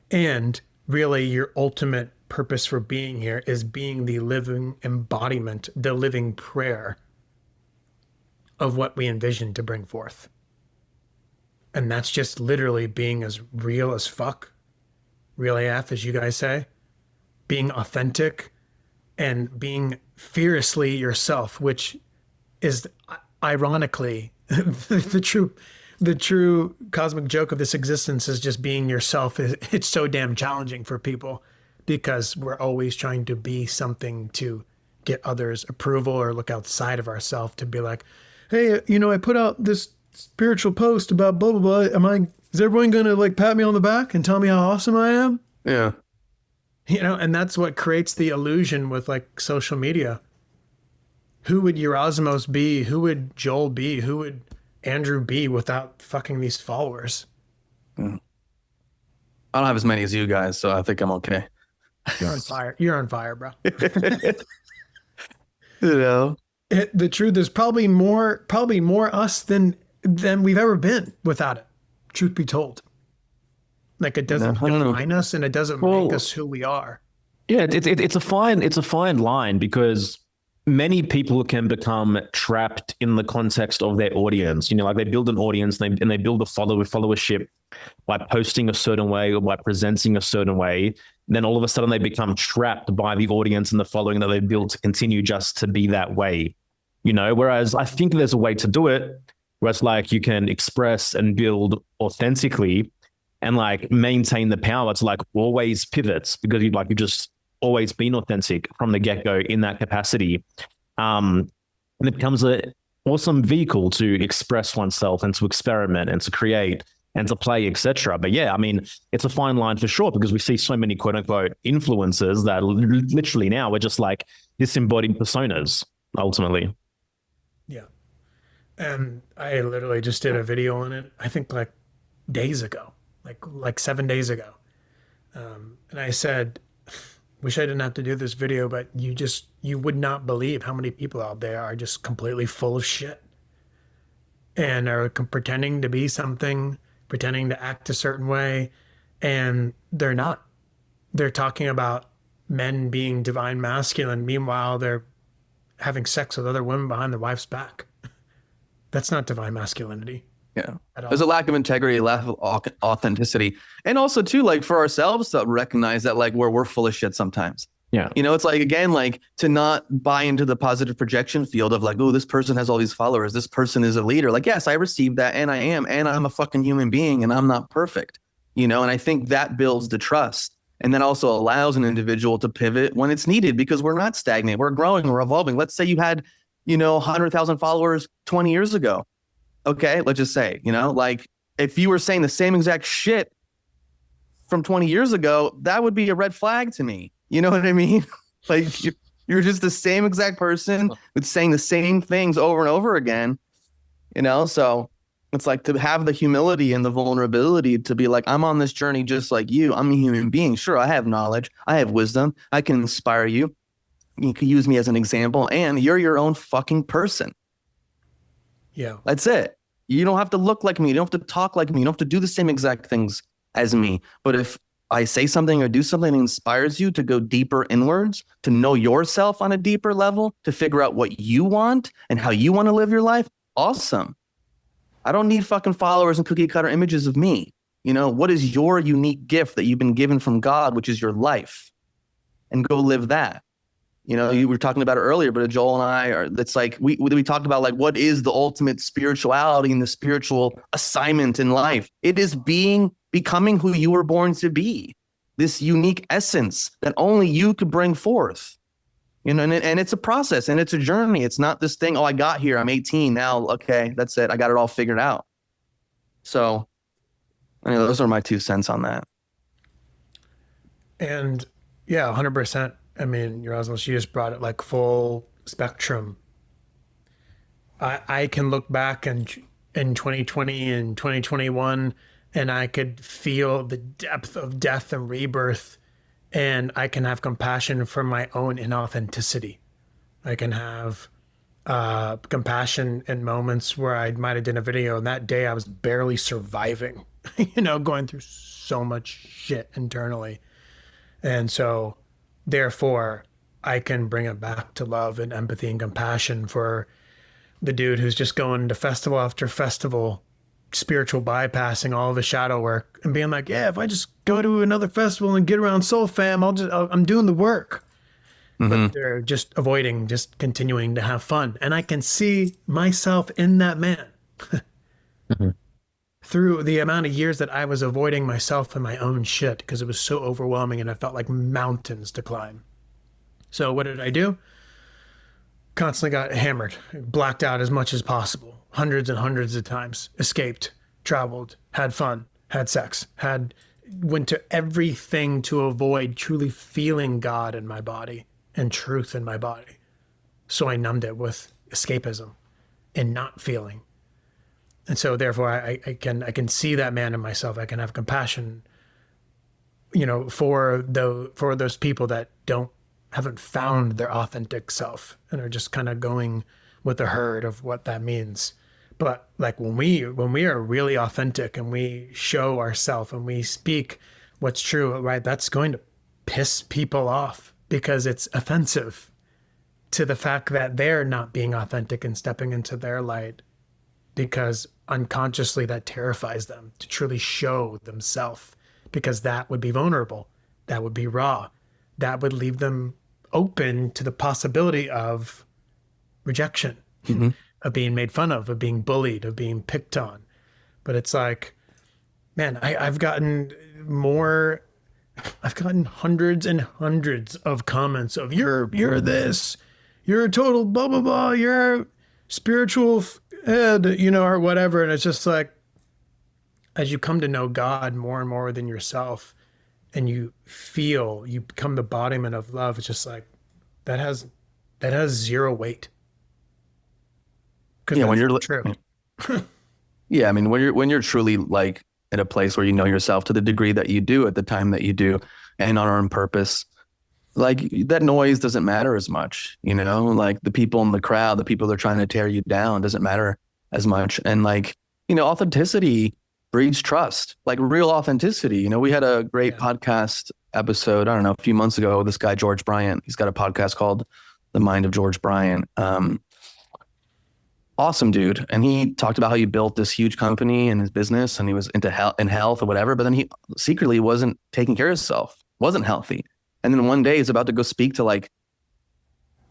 And really your ultimate purpose for being here is being the living embodiment, the living prayer of what we envision to bring forth. And that's just literally being as real as fuck, real AF, as you guys say, being authentic and being fiercely yourself, which is ironically the true cosmic joke of this existence is just being yourself. It's so damn challenging for people because we're always trying to be something to get others' approval or look outside of ourselves to be like, hey, you know, I put out this spiritual post about blah, blah, blah. Is everyone going to like pat me on the back and tell me how awesome I am? Yeah. You know, and that's what creates the illusion with like social media. Who would Erasmus be? Who would Joel be? Who would Andrew be without fucking these followers? I don't have as many as you guys, so I think I'm okay. You're on fire. You're on fire, bro. You know, The truth is probably more us than we've ever been without it. Truth be told. Like it doesn't define us and it doesn't make us who we are. Yeah, it's a fine line because many people can become trapped in the context of their audience. You know, like they build an audience and they build a followership by posting a certain way or by presenting a certain way. Then all of a sudden they become trapped by the audience and the following that they build to continue just to be that way. You know, whereas I think there's a way to do it where it's like you can express and build authentically and like maintain the power to like always pivots because you've just always been authentic from the get-go in that capacity. And it becomes an awesome vehicle to express oneself and to experiment and to create and to play, etc. But yeah, I mean, it's a fine line for sure because we see so many quote unquote influencers that literally now we're just like disembodied personas ultimately. Yeah. And I literally just did a video on it, I think like days ago, like 7 days ago. And I said, wish I didn't have to do this video, but you would not believe how many people out there are just completely full of shit and are pretending to be something, pretending to act a certain way. And they're not. They're talking about men being divine masculine. Meanwhile, they're having sex with other women behind their wife's back. That's not divine masculinity. Yeah. There's a lack of integrity, lack of authenticity. And also too, like for ourselves to recognize that like we're full of shit sometimes. Yeah. You know, it's like, again, like to not buy into the positive projection field of like, oh, this person has all these followers. This person is a leader. Like, yes, I received that and I am, and I'm a fucking human being and I'm not perfect, you know? And I think that builds the trust. And that also allows an individual to pivot when it's needed because we're not stagnant. We're growing, we're evolving. Let's say you had, 100,000 followers 20 years ago. Okay, let's just say, like if you were saying the same exact shit from 20 years ago, that would be a red flag to me. You know what I mean? Like you're just the same exact person with saying the same things over and over again, So it's like to have the humility and the vulnerability to be like, I'm on this journey just like you. I'm a human being. Sure, I have knowledge. I have wisdom. I can inspire you. You can use me as an example, and you're your own fucking person. Yeah. That's it. You don't have to look like me. You don't have to talk like me. You don't have to do the same exact things as me. But if I say something or do something that inspires you to go deeper inwards, to know yourself on a deeper level, to figure out what you want and how you want to live your life, awesome. I don't need fucking followers and cookie cutter images of me. What is your unique gift that you've been given from God, which is your life? And go live that. You were talking about it earlier, but Joel and I it's like, we talked about like, what is the ultimate spirituality and the spiritual assignment in life? It is becoming who you were born to be, this unique essence that only you could bring forth. You know, and it's a process and it's a journey. It's not this thing, oh, I got here, I'm 18 now, okay, that's it, I got it all figured out. So anyway, those are my 2 cents on that. And yeah, 100%. I mean, Erasmus, you just brought it like full spectrum. I can look back in 2020 and 2021, and I could feel the depth of death and rebirth, and I can have compassion for my own inauthenticity. I can have compassion in moments where I might have done a video, and that day I was barely surviving, going through so much shit internally. And so, therefore, I can bring it back to love and empathy and compassion for the dude who's just going to festival after festival, spiritual bypassing all of his shadow work and being like, yeah, if I just go to another festival and get around Soul Fam, I'm doing the work. But they're just avoiding, just continuing to have fun. And I can see myself in that man through the amount of years that I was avoiding myself and my own shit because it was so overwhelming and I felt like mountains to climb. So what did I do? Constantly got hammered, blacked out as much as possible, hundreds and hundreds of times, escaped, traveled, had fun, had sex, went to everything to avoid truly feeling God in my body and truth in my body. So I numbed it with escapism and not feeling. And so therefore I can see that man in myself. I can have compassion, for those people that haven't found their authentic self and are just kind of going with the herd of what that means. But like when we are really authentic and we show ourselves and we speak what's true, right, that's going to piss people off because it's offensive to the fact that they're not being authentic and stepping into their light, because unconsciously that terrifies them to truly show themselves, because that would be vulnerable, that would be raw, that would leave them open to the possibility of rejection, of being made fun of being bullied, of being picked on. But it's like, man, I've gotten hundreds and hundreds of comments of you're this, you're a total blah, blah, blah, you're a spiritual head, or whatever. And it's just like, as you come to know God more and more than yourself, and you become the embodiment of love, it's just like, that has zero weight. Yeah, when you're true. Yeah, I mean, when you're truly like at a place where you know yourself to the degree that you do at the time that you do, and on purpose, like that noise doesn't matter as much, like the people in the crowd, the people that are trying to tear you down doesn't matter as much. And like, authenticity breeds trust, like real authenticity. We had a great podcast episode, I don't know, a few months ago, this guy, George Bryant, he's got a podcast called The Mind of George Bryant. Awesome dude. And he talked about how he built this huge company and his business, and he was into health or whatever, but then he secretly wasn't taking care of himself, wasn't healthy. And then one day he's about to go speak to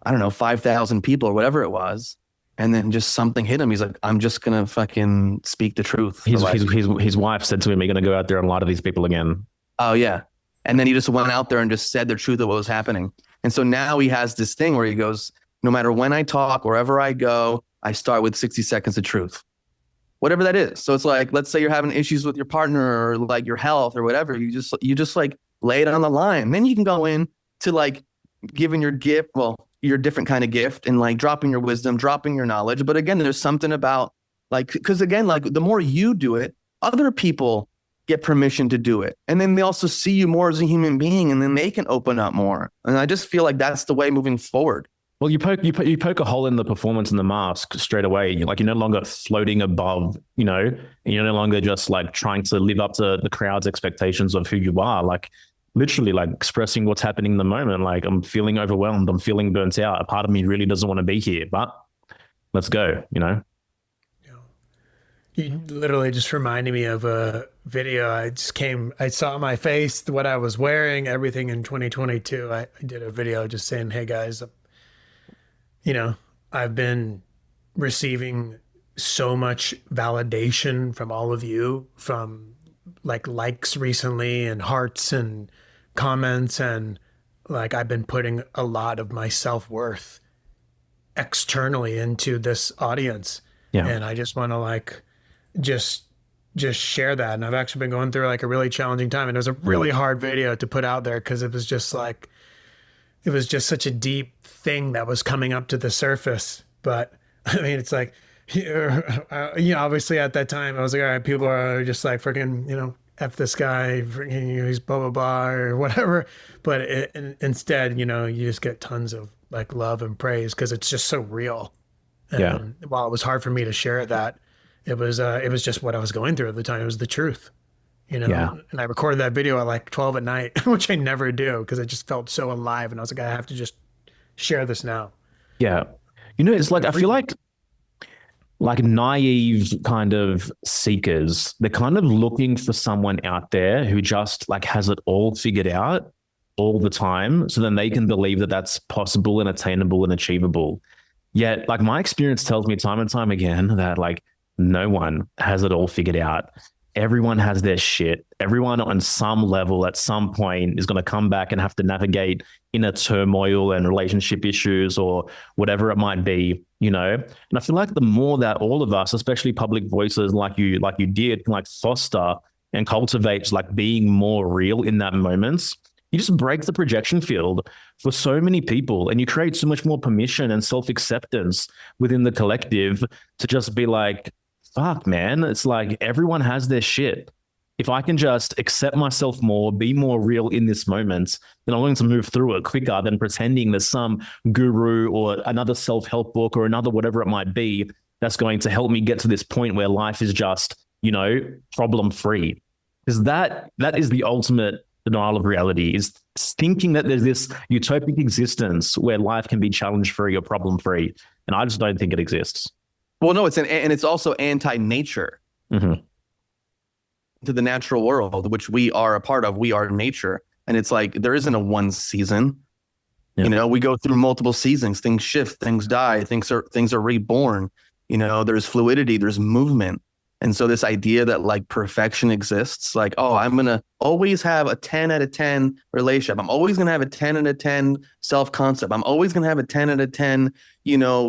5,000 people or whatever it was. And then just something hit him. He's like, I'm just going to fucking speak the truth. His wife said to him, you're going to go out there and lie to these people again. Oh yeah. And then he just went out there and just said the truth of what was happening. And so now he has this thing where he goes, no matter when I talk, wherever I go, I start with 60 seconds of truth, whatever that is. So it's like, let's say you're having issues with your partner or like your health or whatever. You just like lay it on the line. Then you can go in to like giving your gift, your different kind of gift, and like dropping your wisdom, dropping your knowledge. But again, there's something about like, because again, like the more you do it, other people get permission to do it. And then they also see you more as a human being, and then they can open up more. And I just feel like that's the way moving forward. Well, you poke a hole in the performance and the mask straight away. You're no longer floating above, and you're no longer just like trying to live up to the crowd's expectations of who you are. Like literally like expressing what's happening in the moment. Like, I'm feeling overwhelmed. I'm feeling burnt out. A part of me really doesn't want to be here, but let's go, You literally just reminded me of a video. I saw my face, what I was wearing, everything in 2022. I did a video just saying, hey guys, I've been receiving so much validation from all of you, from like likes recently and hearts and comments, and like I've been putting a lot of my self-worth externally into this audience. Yeah. And I just want to like just just share that. And I've actually been going through like a really challenging time. And it was a really hard video to put out there because it was just like it was just such a deep thing that was coming up to the surface. But I mean, it's like, obviously at that time I was like, all right, people are just like freaking, F this guy, freaking, he's blah, blah, blah, or whatever. But instead, you just get tons of like love and praise because it's just so real. Yeah. And while it was hard for me to share that, it was just what I was going through at the time. It was the truth, Yeah. And I recorded that video at like 12 at night, which I never do because it just felt so alive. And I was like, I have to just share this now. Yeah. It's like, I feel like naive kind of seekers, they're kind of looking for someone out there who just like has it all figured out all the time. So then they can believe that that's possible and attainable and achievable. Yet, like my experience tells me time and time again that like no one has it all figured out. Everyone has their shit. Everyone on some level at some point is going to come back and have to navigate inner turmoil and relationship issues or whatever it might be, And I feel like the more that all of us, especially public voices like you did, can like foster and cultivate like being more real in that moment, you just break the projection field for so many people and you create so much more permission and self-acceptance within the collective to just be like, fuck, man, it's like everyone has their shit. If I can just accept myself more, be more real in this moment, then I'm going to move through it quicker than pretending there's some guru or another self-help book or another whatever it might be that's going to help me get to this point where life is just, problem-free. Because that is the ultimate denial of reality, is thinking that there's this utopic existence where life can be challenge-free or problem-free. And I just don't think it exists. Well, no, and it's also anti-nature Mm-hmm. to the natural world, which we are a part of. We are nature. And it's like, there isn't a one season, we go through multiple seasons, things shift, things die, things are reborn, there's fluidity, there's movement. And so this idea that like perfection exists, like, oh, I'm going to always have a 10 out of 10 relationship. I'm always going to have a 10 out of 10 self-concept. I'm always going to have a 10 out of 10,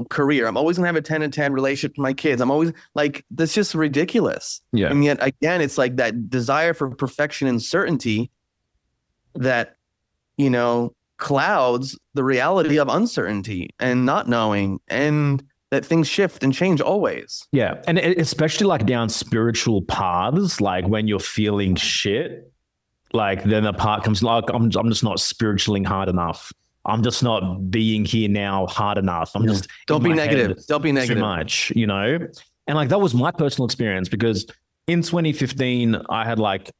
career. I'm always going to have a 10 out of 10 relationship with my kids. I'm always like, that's just ridiculous. Yeah. And yet again, it's like that desire for perfection and certainty that, clouds the reality of uncertainty and not knowing, and that things shift and change always. Yeah. And especially like down spiritual paths, like when you're feeling shit, like then the part comes like, I'm just not spiritually hard enough. I'm just not being here now hard enough. I'm just Don't be negative. Don't be negative. Too much, And like that was my personal experience because in 2015, I had like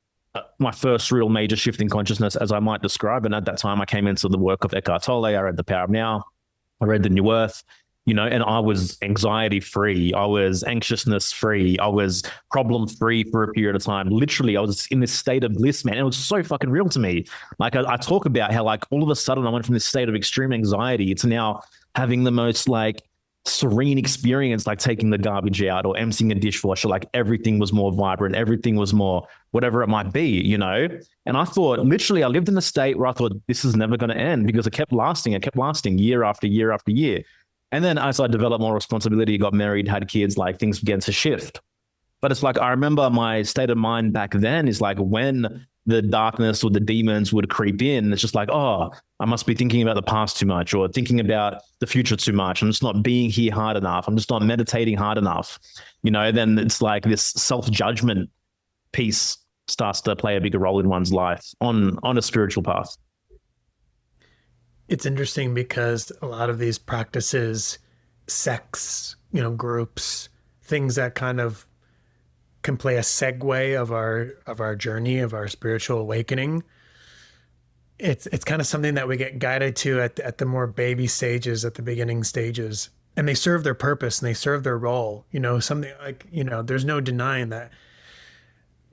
my first real major shift in consciousness, as I might describe. And at that time, I came into the work of Eckhart Tolle. I read The Power of Now. I read The New Earth. And I was anxiety free. I was anxiousness free. I was problem free for a period of time. Literally, I was in this state of bliss, man. It was so fucking real to me. Like I talk about how like all of a sudden I went from this state of extreme anxiety to now having the most like serene experience, like taking the garbage out or emptying a dishwasher. Like everything was more vibrant. Everything was more whatever it might be, And I thought, literally, I lived in a state where I thought this is never going to end because it kept lasting. It kept lasting year after year after year. And then as I developed more responsibility, got married, had kids, like things began to shift. But it's like, I remember my state of mind back then is like when the darkness or the demons would creep in, it's just like, oh, I must be thinking about the past too much or thinking about the future too much. I'm just not being here hard enough. I'm just not meditating hard enough. Then it's like this self-judgment piece starts to play a bigger role in one's life on a spiritual path. It's interesting because a lot of these practices, sects, groups, things that kind of can play a segue of our journey, of our spiritual awakening. It's kind of something that we get guided to at the more baby stages, at the beginning stages. And they serve their purpose and they serve their role. Something like, there's no denying that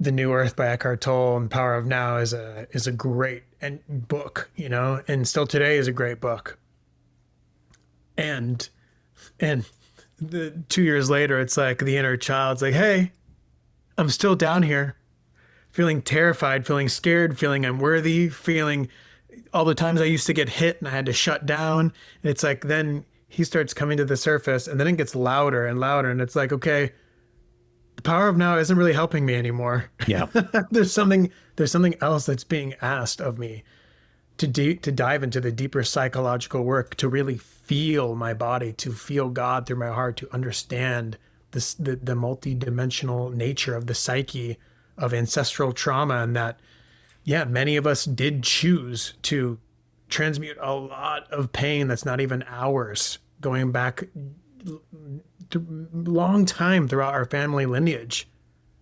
The New Earth by Eckhart Tolle and Power of Now is a great book, and still today is a great book. And the 2 years later, it's like the inner child's like, hey, I'm still down here, feeling terrified, feeling scared, feeling unworthy, feeling all the times I used to get hit and I had to shut down. And it's like, then he starts coming to the surface and then it gets louder and louder. And it's like, okay, the power of now isn't really helping me anymore. Yeah. There's something else that's being asked of me to dive into the deeper psychological work, to really feel my body, to feel God through my heart, to understand this, the multi-dimensional nature of the psyche, of ancestral trauma, and that, yeah, many of us did choose to transmute a lot of pain that's not even ours, going back long time throughout our family lineage.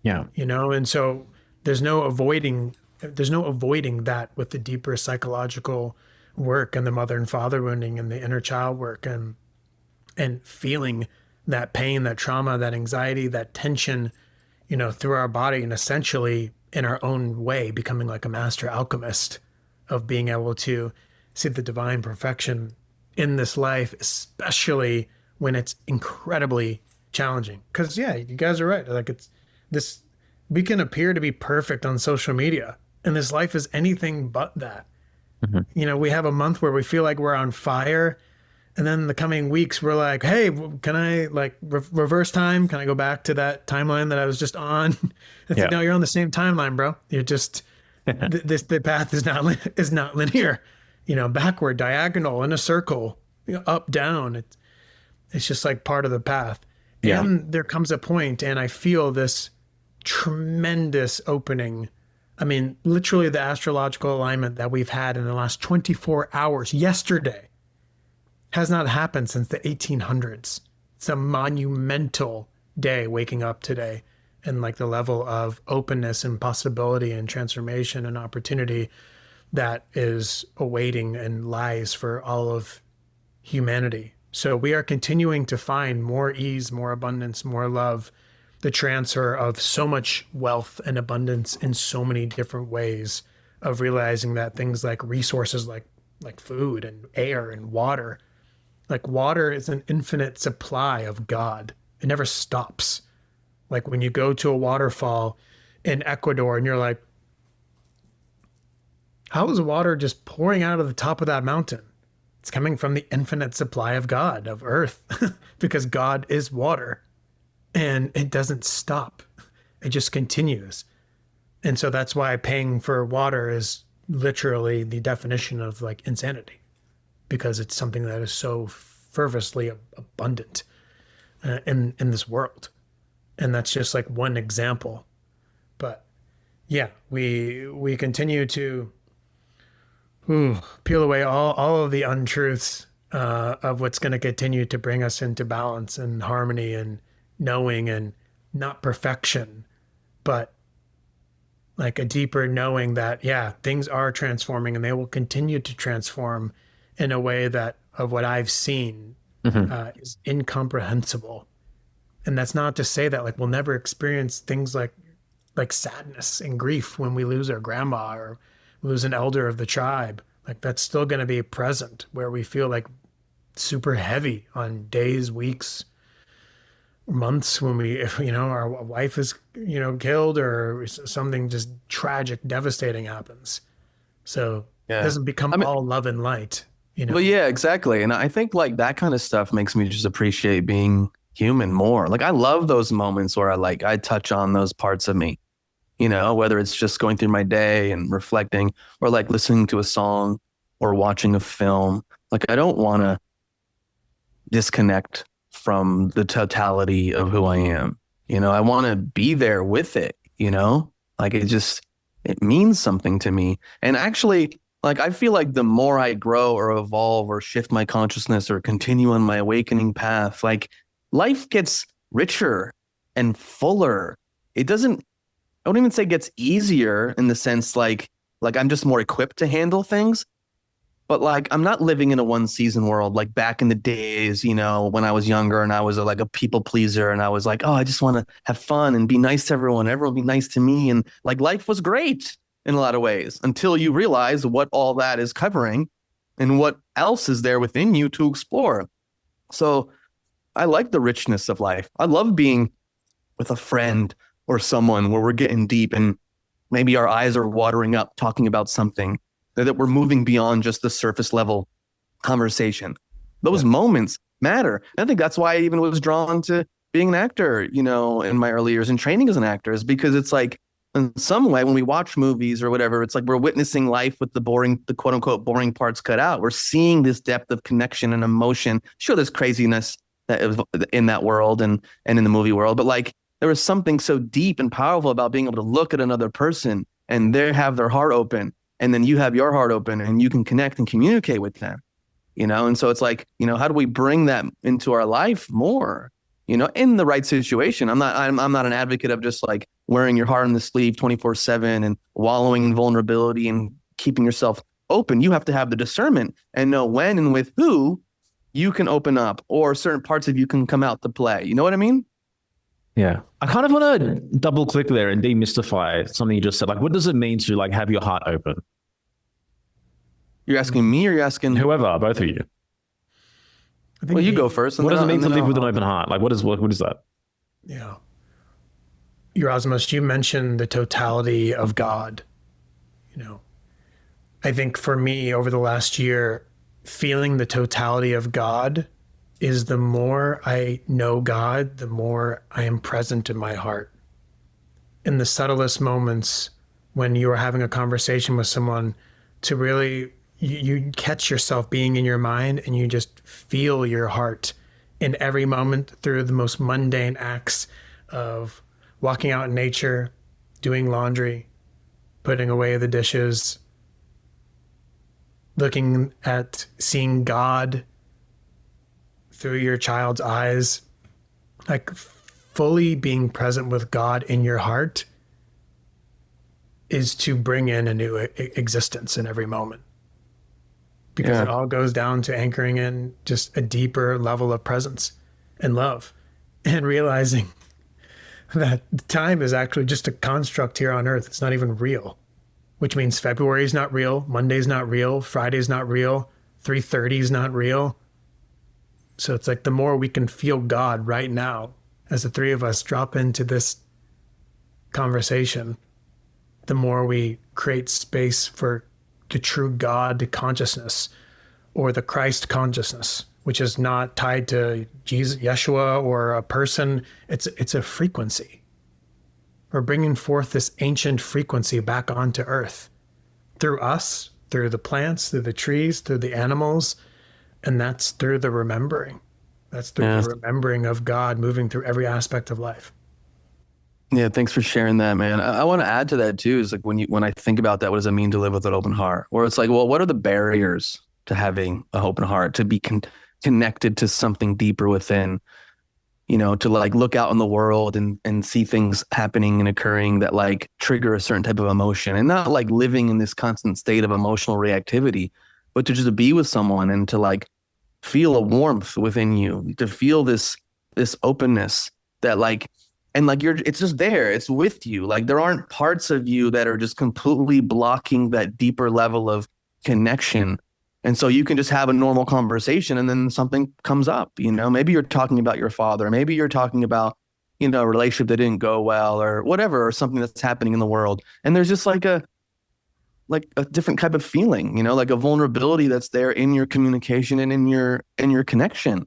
Yeah. And so there's no avoiding that with the deeper psychological work and the mother and father wounding and the inner child work, and feeling that pain, that trauma, that anxiety, that tension, through our body, and essentially in our own way becoming like a master alchemist of being able to see the divine perfection in this life, especially when it's incredibly challenging. Because yeah, you guys are right. Like, it's this, we can appear to be perfect on social media, and this life is anything but that. Mm-hmm. We have a month where we feel like we're on fire, and then the coming weeks we're like, hey, can I like reverse time? Can I go back to that timeline that I was just on? It's like, no, you're on the same timeline, bro. You're just the path is not linear. Backward, diagonal, in a circle, up, down. It's just like part of the path. Yeah. And there comes a point, and I feel this tremendous opening. I mean, literally the astrological alignment that we've had in the last 24 hours, yesterday, has not happened since the 1800s. It's a monumental day waking up today, and like the level of openness and possibility and transformation and opportunity that is awaiting and lies for all of humanity. So we are continuing to find more ease, more abundance, more love, the transfer of so much wealth and abundance in so many different ways, of realizing that things like resources like food and air and water, like water is an infinite supply of God. It never stops. Like when you go to a waterfall in Ecuador and you're like, how is water just pouring out of the top of that mountain? It's coming from the infinite supply of God, of earth, because God is water, and it doesn't stop. It just continues. And so that's why paying for water is literally the definition of like insanity, because it's something that is so fervently abundant in this world. And that's just like one example. But yeah, we continue to peel away all of the untruths of what's going to continue to bring us into balance and harmony and knowing, and not perfection, but like a deeper knowing that, yeah, things are transforming, and they will continue to transform in a way that, of what I've seen, is incomprehensible. And that's not to say that like we'll never experience things like sadness and grief when we lose our grandma or lose an elder of the tribe. Like that's still going to be present, where we feel like super heavy on days, weeks, months, when our wife is, killed, or something just tragic, devastating happens. So it doesn't become all love and light, Well, yeah, exactly. And I think like that kind of stuff makes me just appreciate being human more. Like I love those moments where I touch on those parts of me, whether it's just going through my day and reflecting, or like listening to a song or watching a film. Like I don't want to disconnect from the totality of who I am. I want to be there with it, like it means something to me. And actually, like, I feel like the more I grow or evolve or shift my consciousness or continue on my awakening path, like life gets richer and fuller. I don't even say gets easier in the sense like I'm just more equipped to handle things. But like, I'm not living in a one season world like back in the days, when I was younger and I was like a people pleaser and I was like, oh, I just want to have fun and be nice to everyone. Everyone be nice to me. And like life was great in a lot of ways until you realize what all that is covering and what else is there within you to explore. So I like the richness of life. I love being with a friend or someone where we're getting deep and maybe our eyes are watering up talking about something. that we're moving beyond just the surface level conversation. Those moments matter. I think that's why I even was drawn to being an actor, you know, in my early years and training as an actor, is because it's like, in some way, when we watch movies or whatever, it's like we're witnessing life with the quote unquote boring parts cut out. We're seeing this depth of connection and emotion. Sure, there's craziness that is in that world and in the movie world, but like there was something so deep and powerful about being able to look at another person and they have their heart open, and then you have your heart open and you can connect and communicate with them, you know? And so it's like, you know, how do we bring that into our life more? You know, in the right situation. I'm not an advocate of just like wearing your heart on the sleeve 24/7 and wallowing in vulnerability and keeping yourself open. You have to have the discernment and know when and with who you can open up, or certain parts of you can come out to play. You know what I mean? Yeah. I kind of want to double click there and demystify something you just said. Like, what does it mean to like have your heart open? You're asking me, or you're asking whoever, both of you? Well, you go first. What does it mean to live with an open heart? Like, what is that? Yeah. Erasmus, you mentioned the totality of God. You know, I think for me over the last year, feeling the totality of God is the more I know God, the more I am present in my heart. In the subtlest moments when you are having a conversation with someone, to really you catch yourself being in your mind and you just feel your heart in every moment through the most mundane acts of walking out in nature, doing laundry, putting away the dishes, looking at seeing God through your child's eyes, like fully being present with God in your heart is to bring in a new existence in every moment. Because it all goes down to anchoring in just a deeper level of presence and love, and realizing that time is actually just a construct here on earth. It's not even real, which means February is not real, Monday's not real, Friday's not real, 3:30 is not real. So it's like the more we can feel God right now, as the three of us drop into this conversation, the more we create space for the true God consciousness, or the Christ consciousness, which is not tied to Jesus, Yeshua, or a person. It's a frequency. We're bringing forth this ancient frequency back onto earth through us, through the plants, through the trees, through the animals. And that's through the remembering. That's through the remembering of God moving through every aspect of life. Yeah, thanks for sharing that, man. I want to add to that too. Is like when I think about that, what does it mean to live with an open heart? Or it's like, well, what are the barriers to having an open heart, to be connected to something deeper within? You know, to like look out in the world and see things happening and occurring that like trigger a certain type of emotion, and not like living in this constant state of emotional reactivity, but to just be with someone and to like feel a warmth within you, to feel this openness that like. And like it's just there, it's with you. Like there aren't parts of you that are just completely blocking that deeper level of connection. And so you can just have a normal conversation and then something comes up, you know, maybe you're talking about your father, maybe you're talking about, you know, a relationship that didn't go well or whatever, or something that's happening in the world. And there's just like a different type of feeling, you know, like a vulnerability that's there in your communication and in your connection.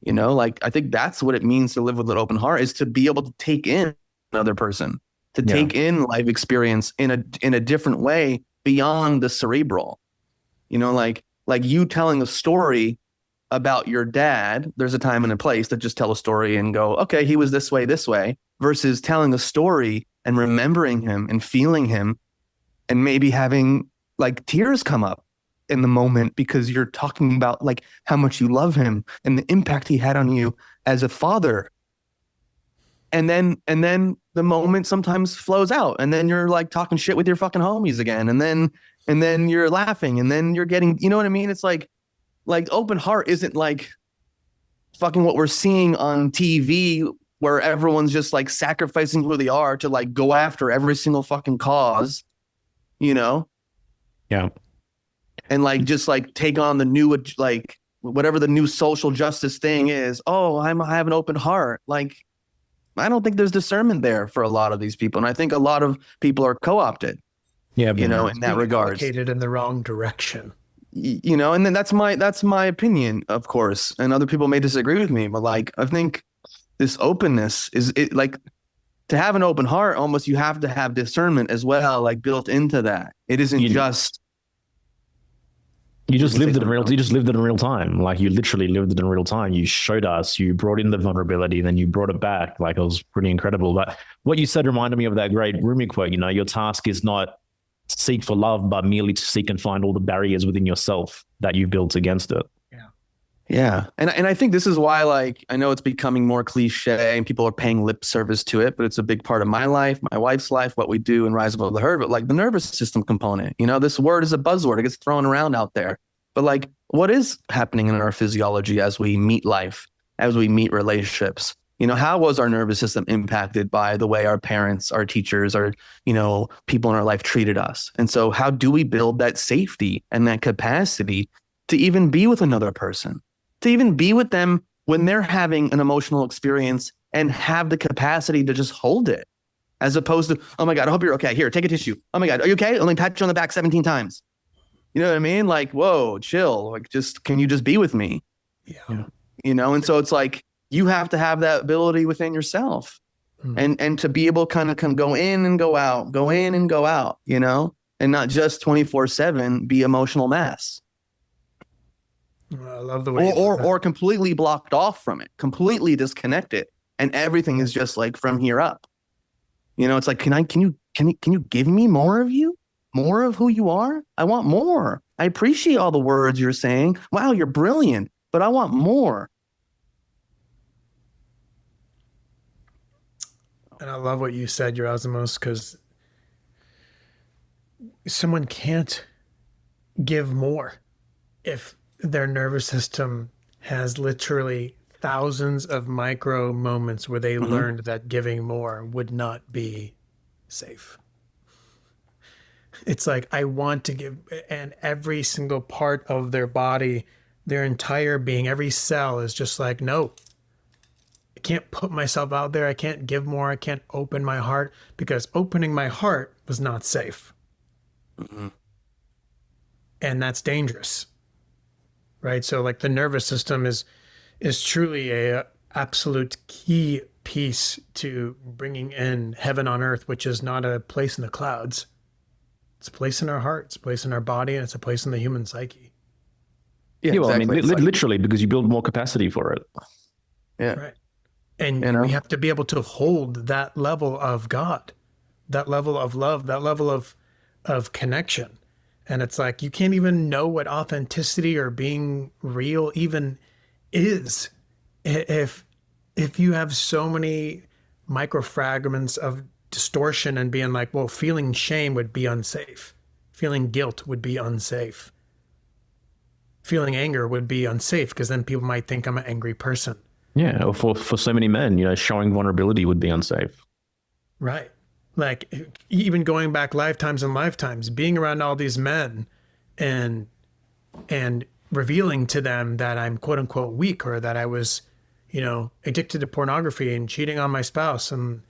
You know, like I think that's what it means to live with an open heart, is to be able to take in another person, to take in life experience in a different way beyond the cerebral. You know, like you telling a story about your dad, there's a time and a place to just tell a story and go, okay, he was this way, versus telling a story and remembering him and feeling him and maybe having like tears come up in the moment because you're talking about like how much you love him and the impact he had on you as a father. And then the moment sometimes flows out, and then you're like talking shit with your fucking homies again. And then you're laughing, and then you're getting, you know what I mean? It's like open heart isn't like fucking what we're seeing on TV, where everyone's just like sacrificing who they are to like go after every single fucking cause, you know? Yeah. And like just like take on the new, like whatever the new social justice thing is. Oh, I have an open heart. Like, I don't think there's discernment there for a lot of these people. And I think a lot of people are co-opted. Yeah, in that Being regards. allocated in the wrong direction. And then that's my opinion, of course, and other people may disagree with me, but like I think this openness is it like to have an open heart, almost you have to have discernment as well, like built into that. It isn't You, just you you just can say lived it in something real. else. You just lived it in real time. Like you literally lived it in real time. You showed us. You brought in the vulnerability, then you brought it back. Like it was pretty incredible. But what you said reminded me of that great Rumi quote. You know, your task is not to seek for love, but merely to seek and find all the barriers within yourself that you built against it. Yeah. And I think this is why, like, I know it's becoming more cliche and people are paying lip service to it, but it's a big part of my life, my wife's life, what we do in Rise Above the Herd. But like the nervous system component, this word is a buzzword. It gets thrown around out there. But like, what is happening in our physiology as we meet life, as we meet relationships? How was our nervous system impacted by the way our parents, our teachers, our, people in our life treated us? And so how do we build that safety and that capacity to even be with another person? To even be with them when they're having an emotional experience and have the capacity to just hold it, as opposed to, oh my God, I hope you're okay. Here, take a tissue. Oh my God, are you okay? Let me pat you on the back 17 times. You know what I mean? Like, whoa, chill. Like, can you just be with me? Yeah. And so it's like, you have to have that ability within yourself and to be able to kind of go in and go out, go in and go out, and not just 24/7 be emotional mass. I love the way or completely blocked off from it, completely disconnected, and everything is just like from here up. It's like, can you give me more of you, more of who you are? I want more. I appreciate all the words you're saying. Wow, you're brilliant, but I want more. And I love what you said, Erasmus, because someone can't give more if their nervous system has literally thousands of micro moments where they learned that giving more would not be safe. It's like, I want to give, and every single part of their body, their entire being, every cell is just like, no, I can't put myself out there. I can't give more. I can't open my heart, because opening my heart was not safe. And that's dangerous. Right. So like the nervous system is truly a absolute key piece to bringing in heaven on earth, which is not a place in the clouds. It's a place in our heart. It's a place in our body, and it's a place in the human psyche. Yeah, Well, exactly. I mean, literally, because you build more capacity for it. Yeah. Right. And we have to be able to hold that level of God, that level of love, that level of connection. And it's like, you can't even know what authenticity or being real even is if you have so many micro fragments of distortion and being like, well, feeling shame would be unsafe. Feeling guilt would be unsafe. Feeling anger would be unsafe, because then people might think I'm an angry person. Yeah, or for so many men, showing vulnerability would be unsafe. Right. Like, even going back lifetimes and lifetimes, being around all these men and revealing to them that I'm quote unquote weak, or that I was, addicted to pornography and cheating on my spouse, and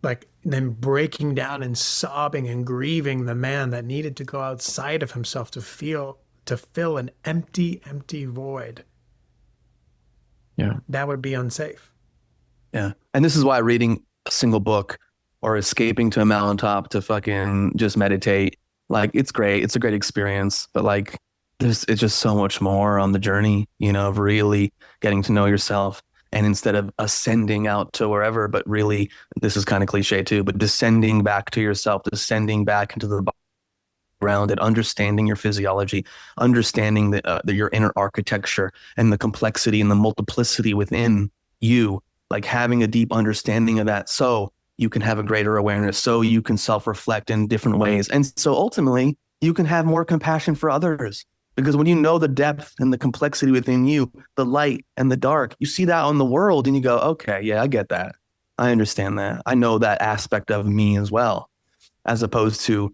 like then breaking down and sobbing and grieving the man that needed to go outside of himself to fill an empty void. Yeah. That would be unsafe. Yeah. And this is why reading a single book or escaping to a mountaintop to fucking just meditate, like, it's great. It's a great experience, but like it's just so much more on the journey, of really getting to know yourself. And instead of ascending out to wherever, but really, this is kind of cliche too, but descending back to yourself, descending back into the ground, and understanding your physiology, understanding your inner architecture and the complexity and the multiplicity within you, like having a deep understanding of that, so you can have a greater awareness, so you can self-reflect in different ways. And so ultimately you can have more compassion for others, because when you know the depth and the complexity within you, the light and the dark, you see that on the world and you go, okay, yeah, I get that. I understand that. I know that aspect of me as well, as opposed to,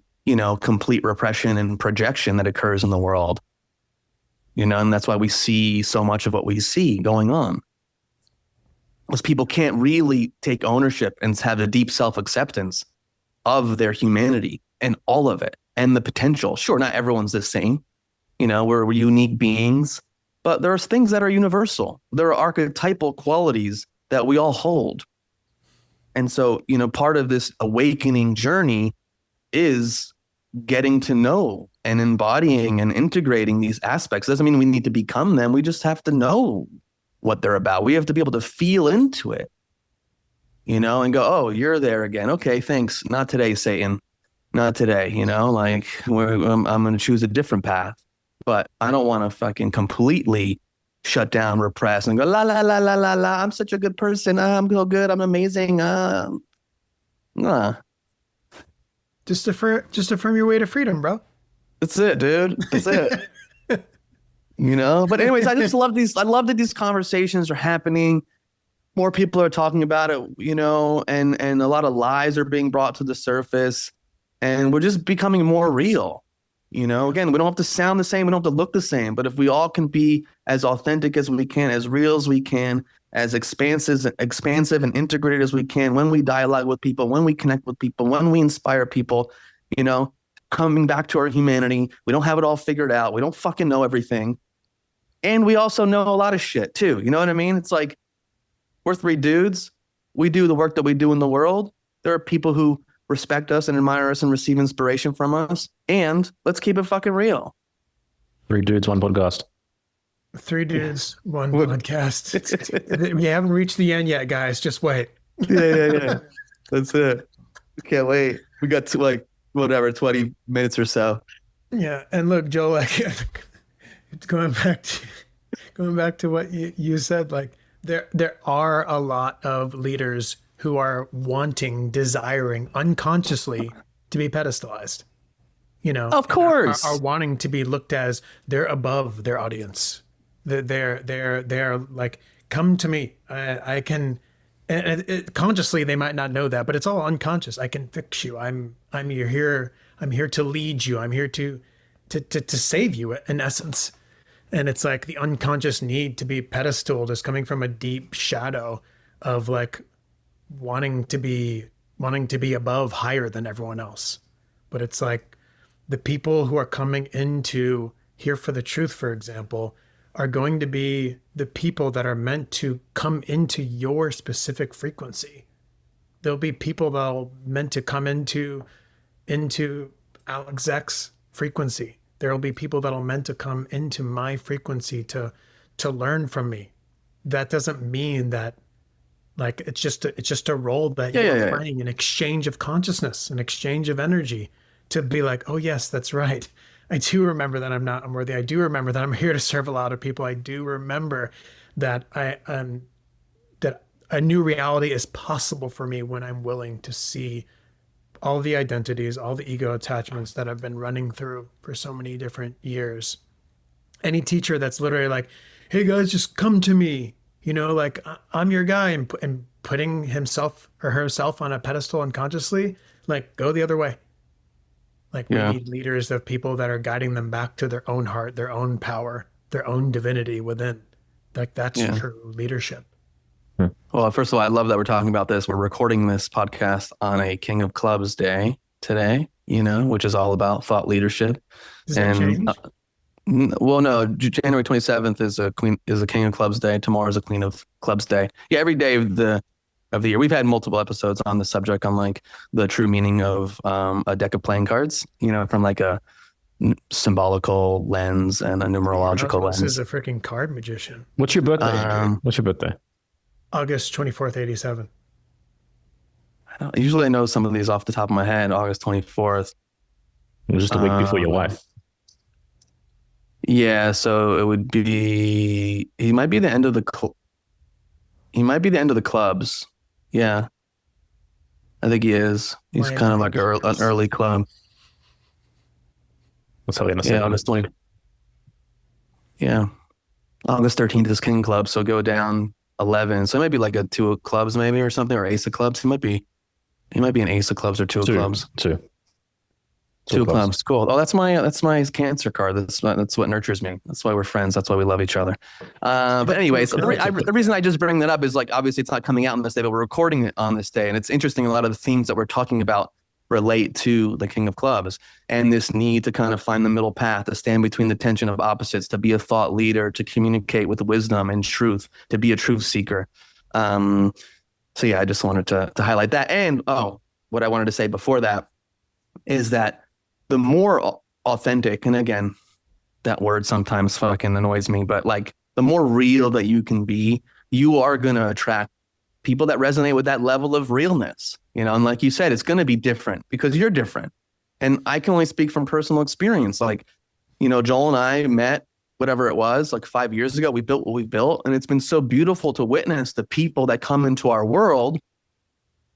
complete repression and projection that occurs in the world, and that's why we see so much of what we see going on. Because people can't really take ownership and have a deep self-acceptance of their humanity and all of it and the potential. Sure, not everyone's the same. We're unique beings, but there's things that are universal. There are archetypal qualities that we all hold. And so, part of this awakening journey is getting to know and embodying and integrating these aspects. Doesn't mean we need to become them. We just have to know what they're about. We have to be able to feel into it, and go, oh, you're there again. Okay, thanks. Not today, Satan. Not today, I'm going to choose a different path. But I don't want to fucking completely shut down, repress, and go, la, la, la, la, la, la. I'm such a good person. I'm so good. I'm amazing. Nah. Just affirm your way to freedom, bro. That's it, dude. That's it. But anyways, I just love these. I love that these conversations are happening. More people are talking about it, and a lot of lies are being brought to the surface, and we're just becoming more real. Again, we don't have to sound the same. We don't have to look the same. But if we all can be as authentic as we can, as real as we can, as expansive and integrated as we can, when we dialogue with people, when we connect with people, when we inspire people, coming back to our humanity. We don't have it all figured out. We don't fucking know everything. And we also know a lot of shit too. You know what I mean? It's like, we're three dudes. We do the work that we do in the world. There are people who respect us and admire us and receive inspiration from us. And let's keep it fucking real. 3 dudes, 1 podcast. 3 dudes, 1 podcast. We haven't reached the end yet, guys. Just wait. Yeah. That's it. Can't wait. We got to 20 minutes or so. Yeah. And look, Joel, going back to what you said, there are a lot of leaders who are desiring unconsciously to be pedestalized, of course, are wanting to be looked as they're above their audience. They're like, come to me. I can, and consciously they might not know that, but it's all unconscious. I can fix you. I'm here. I'm here to lead you. I'm here to save you in essence. And it's like the unconscious need to be pedestaled is coming from a deep shadow of wanting to be above, higher than everyone else. But it's like the people who are coming into Here for the Truth, for example, are going to be the people that are meant to come into your specific frequency. There'll be people that are meant to come into Alex Zech's frequency. There will be people that are meant to come into my frequency to learn from me. That doesn't mean that it's just a role that you're playing, an exchange of consciousness, an exchange of energy to be like, oh yes, that's right. I do remember that I'm not unworthy. I do remember that I'm here to serve a lot of people. I do remember that that a new reality is possible for me when I'm willing to see all the identities, all the ego attachments that I've been running through for so many different years. Any teacher that's literally like, hey guys, just come to me. I'm your guy, and putting himself or herself on a pedestal unconsciously, go the other way. We need leaders of people that are guiding them back to their own heart, their own power, their own divinity within. That's true leadership. Well, first of all, I love that we're talking about this. We're recording this podcast on a King of Clubs day today, which is all about thought leadership. Does that change? Well, no, January 27th is a King of Clubs day. Tomorrow is a Queen of Clubs day. Yeah, every day of the year. We've had multiple episodes on the subject on the true meaning of a deck of playing cards, from a symbolical lens and a numerological lens. This is a freaking card magician. What's your birthday? What's your birthday? August 24th, 87. Usually I know some of these off the top of my head. August 24th. It was just a week before your wife. Yeah, so it would be. He might be the end of the. He might be the end of the clubs. Yeah, I think he is. He's kind of like an early club. That's how we're gonna say. Yeah, August 20. Yeah, August 13th is King Club, so go down 11. So it might be like a 2 of clubs, maybe, or something, or ace of clubs. He might be an ace of clubs or 2 of clubs. Two clubs. Cool. Oh, that's my Cancer card. That's what nurtures me. That's why we're friends. That's why we love each other. But anyways, the reason I just bring that up is obviously it's not coming out on this day, but we're recording it on this day, and it's interesting. A lot of the themes that we're talking about relate to the King of Clubs, and this need to kind of find the middle path, to stand between the tension of opposites, to be a thought leader, to communicate with wisdom and truth, to be a truth seeker. So yeah, I just wanted to highlight that. And what I wanted to say before that is that the more authentic, and again, that word sometimes fucking annoys me, but like the more real that you can be, you are going to attract people that resonate with that level of realness, you know. And like you said, it's going to be different because you're different. And I can only speak from personal experience. Like, you know, Joel and I met, whatever it was, like 5 years ago. We built what we built, and it's been so beautiful to witness the people that come into our world,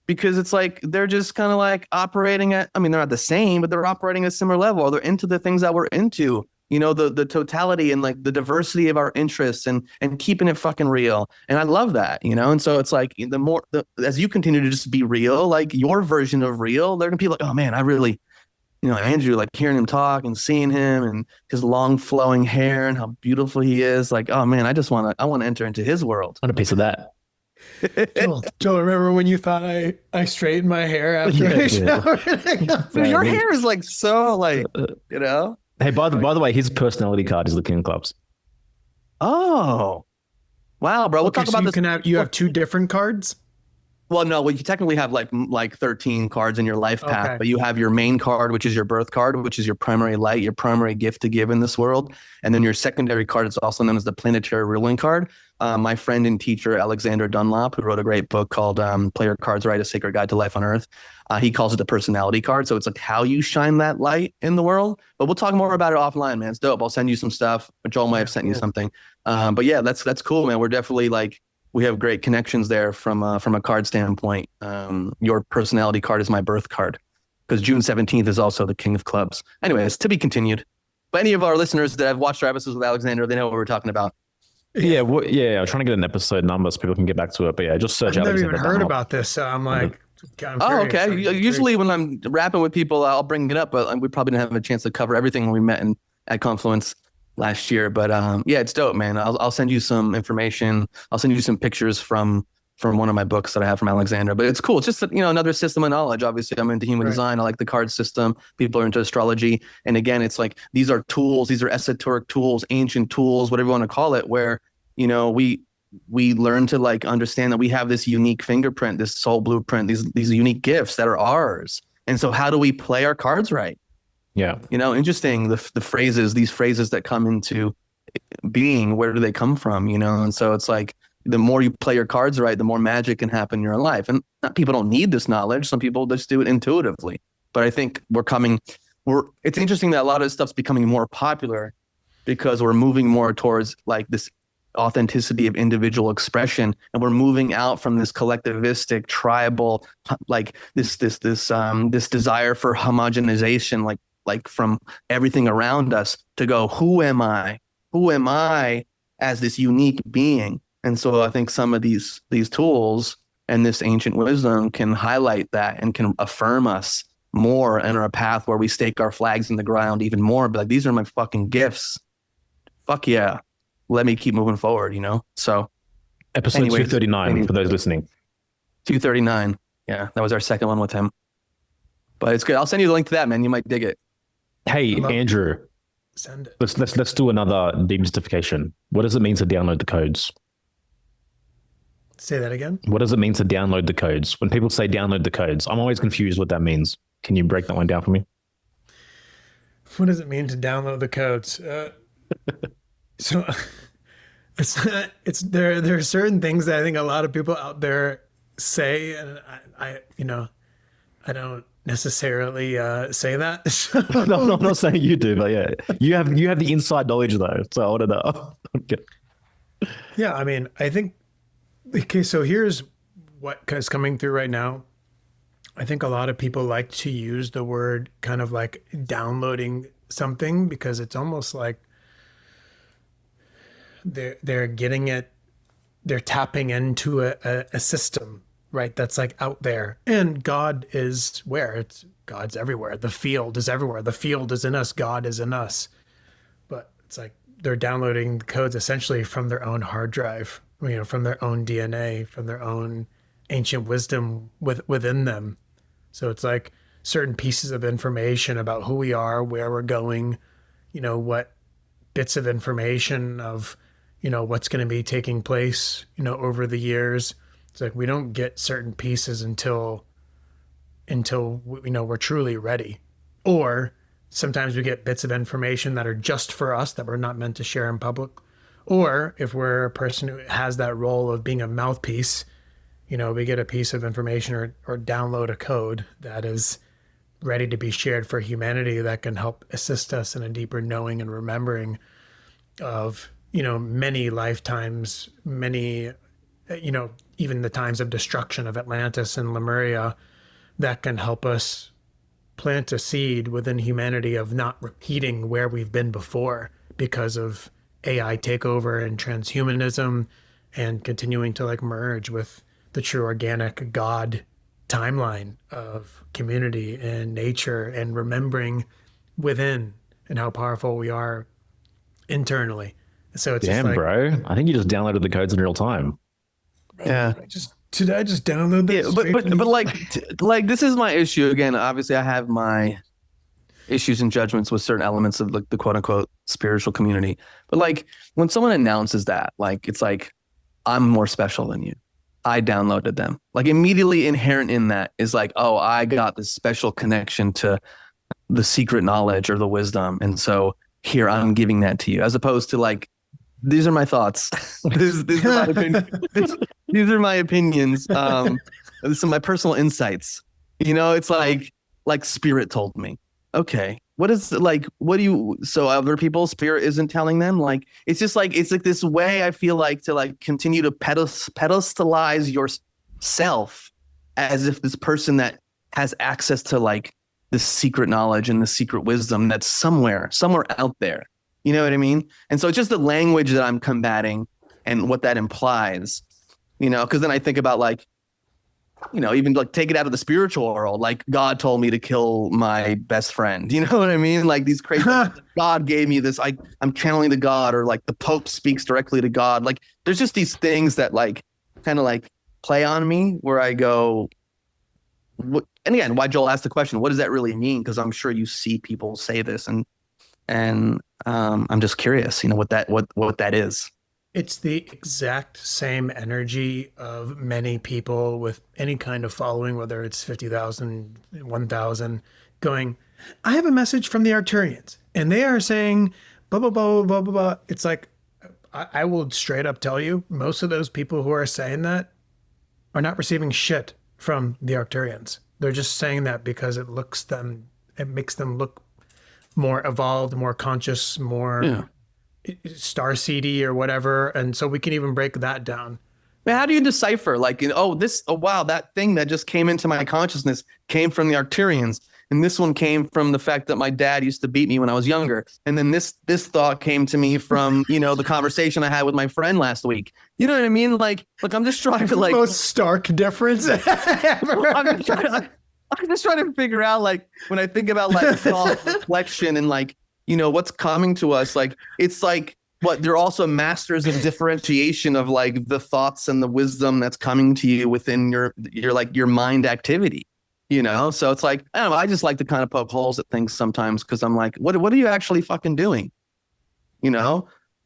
because it's like they're just kind of like operating at, I mean, they're not the same, but they're operating at a similar level, or they're into the things that we're into. You know, the totality and like the diversity of our interests, and keeping it fucking real. And I love that, you know. And so it's like as you continue to just be real, like your version of real, they're gonna be like, oh man, I really, you know, Andrew, like hearing him talk and seeing him and his long flowing hair and how beautiful he is. Like, oh man, I want to enter into his world. I want a piece of that. Joel, remember when you thought I straightened my hair after I showered? Dude, your hair is like so like, you know. Hey, by the way, his personality card is the King of Clubs. Oh, wow, bro. We'll talk about this. You have two different cards? Well, no, well, you technically have like 13 cards in your life path, but you have your main card, which is your birth card, which is your primary light, your primary gift to give in this world. And then your secondary card is also known as the planetary ruling card. My friend and teacher, Alexander Dunlop, who wrote a great book called Play Your Cards Right, A Sacred Guide to Life on Earth. He calls it the personality card. So it's like how you shine that light in the world. But we'll talk more about it offline, man. It's dope. I'll send you some stuff. Joel might have sent you something. But yeah, that's cool, man. We're definitely like, we have great connections there from a card standpoint. Your personality card is my birth card, because June 17th is also the King of Clubs. Anyways, to be continued. But any of our listeners that have watched our episodes with Alexander, they know what we're talking about. Yeah, I'm trying to get an episode number so people can get back to it. But yeah, just search. I've never even heard about this, so I'm like, okay. Usually when I'm rapping with people, I'll bring it up, but we probably didn't have a chance to cover everything when we met at Confluence last year. But yeah, it's dope, man. I'll send you some information. I'll send you some pictures from one of my books that I have from Alexander. But it's cool. It's just, you know, another system of knowledge. Obviously, I'm into human design. I like the card system. People are into astrology. And again, it's like these are tools. These are esoteric tools, ancient tools, whatever you want to call it, where, you know, we learn to like understand that we have this unique fingerprint, this soul blueprint, these unique gifts that are ours. And so how do we play our cards right? Yeah. You know, interesting. The phrases, these phrases that come into being, where do they come from? You know? And so it's like, the more you play your cards right, the more magic can happen in your life. And people don't need this knowledge. Some people just do it intuitively. But I think it's interesting that a lot of this stuff's becoming more popular because we're moving more towards like this authenticity of individual expression, and we're moving out from this collectivistic, tribal, like this desire for homogenization, like from everything around us, to go, who am I as this unique being? And so I think some of these tools and this ancient wisdom can highlight that and can affirm us more in our path, where we stake our flags in the ground even more, but like, these are my fucking gifts. Fuck yeah. Let me keep moving forward, you know? So episode 239 for those listening. 239. Yeah, that was our second one with him. But it's good. I'll send you the link to that, man. You might dig it. Hey, Andrew. Send it. Let's do another demystification. What does it mean to download the codes? Say that again. What does it mean to download the codes? When people say download the codes, I'm always confused what that means. Can you break that one down for me? What does it mean to download the codes? So there are certain things that I think a lot of people out there say, and I don't necessarily say that. No, I'm not saying you do, but yeah, you have the inside knowledge though, so I want to know. Okay. Yeah, I mean, I think, okay, so here's what is coming through right now. I think a lot of people like to use the word kind of like downloading something, because it's almost like they're getting it, they're tapping into a system, right? That's like out there. And God is where? God's everywhere. The field is everywhere. The field is in us. God is in us. But it's like they're downloading the codes essentially from their own hard drive, you know, from their own DNA, from their own ancient wisdom within them. So it's like certain pieces of information about who we are, where we're going, what bits of information of, what's going to be taking place, over the years. It's like we don't get certain pieces until we're truly ready. Or sometimes we get bits of information that are just for us that we're not meant to share in public. Or if we're a person who has that role of being a mouthpiece, we get a piece of information or download a code that is ready to be shared for humanity that can help assist us in a deeper knowing and remembering of, many lifetimes, many, even the times of destruction of Atlantis and Lemuria, that can help us plant a seed within humanity of not repeating where we've been before because of AI takeover and transhumanism, and continuing to like merge with the true organic God timeline of community and nature, and remembering within and how powerful we are internally. So it's Damn, just like, bro. I think you just downloaded the codes in real time. Yeah. Did I just download that? Yeah, but like this is my issue again. Obviously, I have my issues and judgments with certain elements of like the quote unquote spiritual community. But like when someone announces that, like it's like I'm more special than you. I downloaded them. Like immediately inherent in that is like, oh, I got this special connection to the secret knowledge or the wisdom, and so here I'm giving that to you, as opposed to like, these are my thoughts. These are my opinions. These are my opinions. These are my personal insights. It's like spirit told me. Okay, what is it like? What do you? So other people's spirit isn't telling them. Like it's just like it's like this way. I feel like to like continue to pedestalize yourself as if this person that has access to like the secret knowledge and the secret wisdom that's somewhere out there. You know what I mean? And so it's just the language that I'm combating and what that implies, because then I think about like, even like take it out of the spiritual world. Like God told me to kill my best friend. You know what I mean? Like these crazy, God gave me this, I'm channeling to God, or like the Pope speaks directly to God. Like there's just these things that like kind of like play on me where I go, and again, why Joel asked the question, what does that really mean? Because I'm sure you see people say this, and I'm just curious, what that is. It's the exact same energy of many people with any kind of following, whether it's 50,000, 1,000, going, I have a message from the Arcturians, and they are saying blah, blah, blah, blah, blah, blah. It's like, I will straight up tell you, most of those people who are saying that are not receiving shit from the Arcturians. They're just saying that because it makes them look more evolved, more conscious, more starseedy or whatever. And so we can even break that down. How do you decipher like, wow, that thing that just came into my consciousness came from the Arcturians, and this one came from the fact that my dad used to beat me when I was younger, and then this thought came to me from the conversation I had with my friend last week. You know what I mean? Like I'm just trying to like most stark difference ever. I'm just trying to figure out, like, when I think about like thought reflection and like, what's coming to us, like, it's like, what, they're also masters of differentiation of like the thoughts and the wisdom that's coming to you within your mind activity, So it's like, I don't know, I just like to kind of poke holes at things sometimes, because I'm like, what are you actually fucking doing?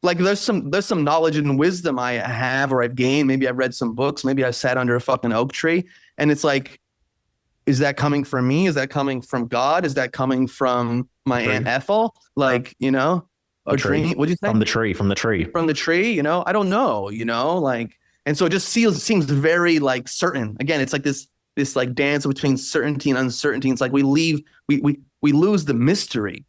Like there's some knowledge and wisdom I have, or I've gained. Maybe I've read some books. Maybe I sat under a fucking oak tree, and it's like, is that coming from me? Is that coming from God? Is that coming from my Aunt Ethel? Like, a tree. What'd you say? From the tree. From the tree, I don't know, like, and so it just seems very like certain. Again, it's like this like dance between certainty and uncertainty. It's like we lose the mystery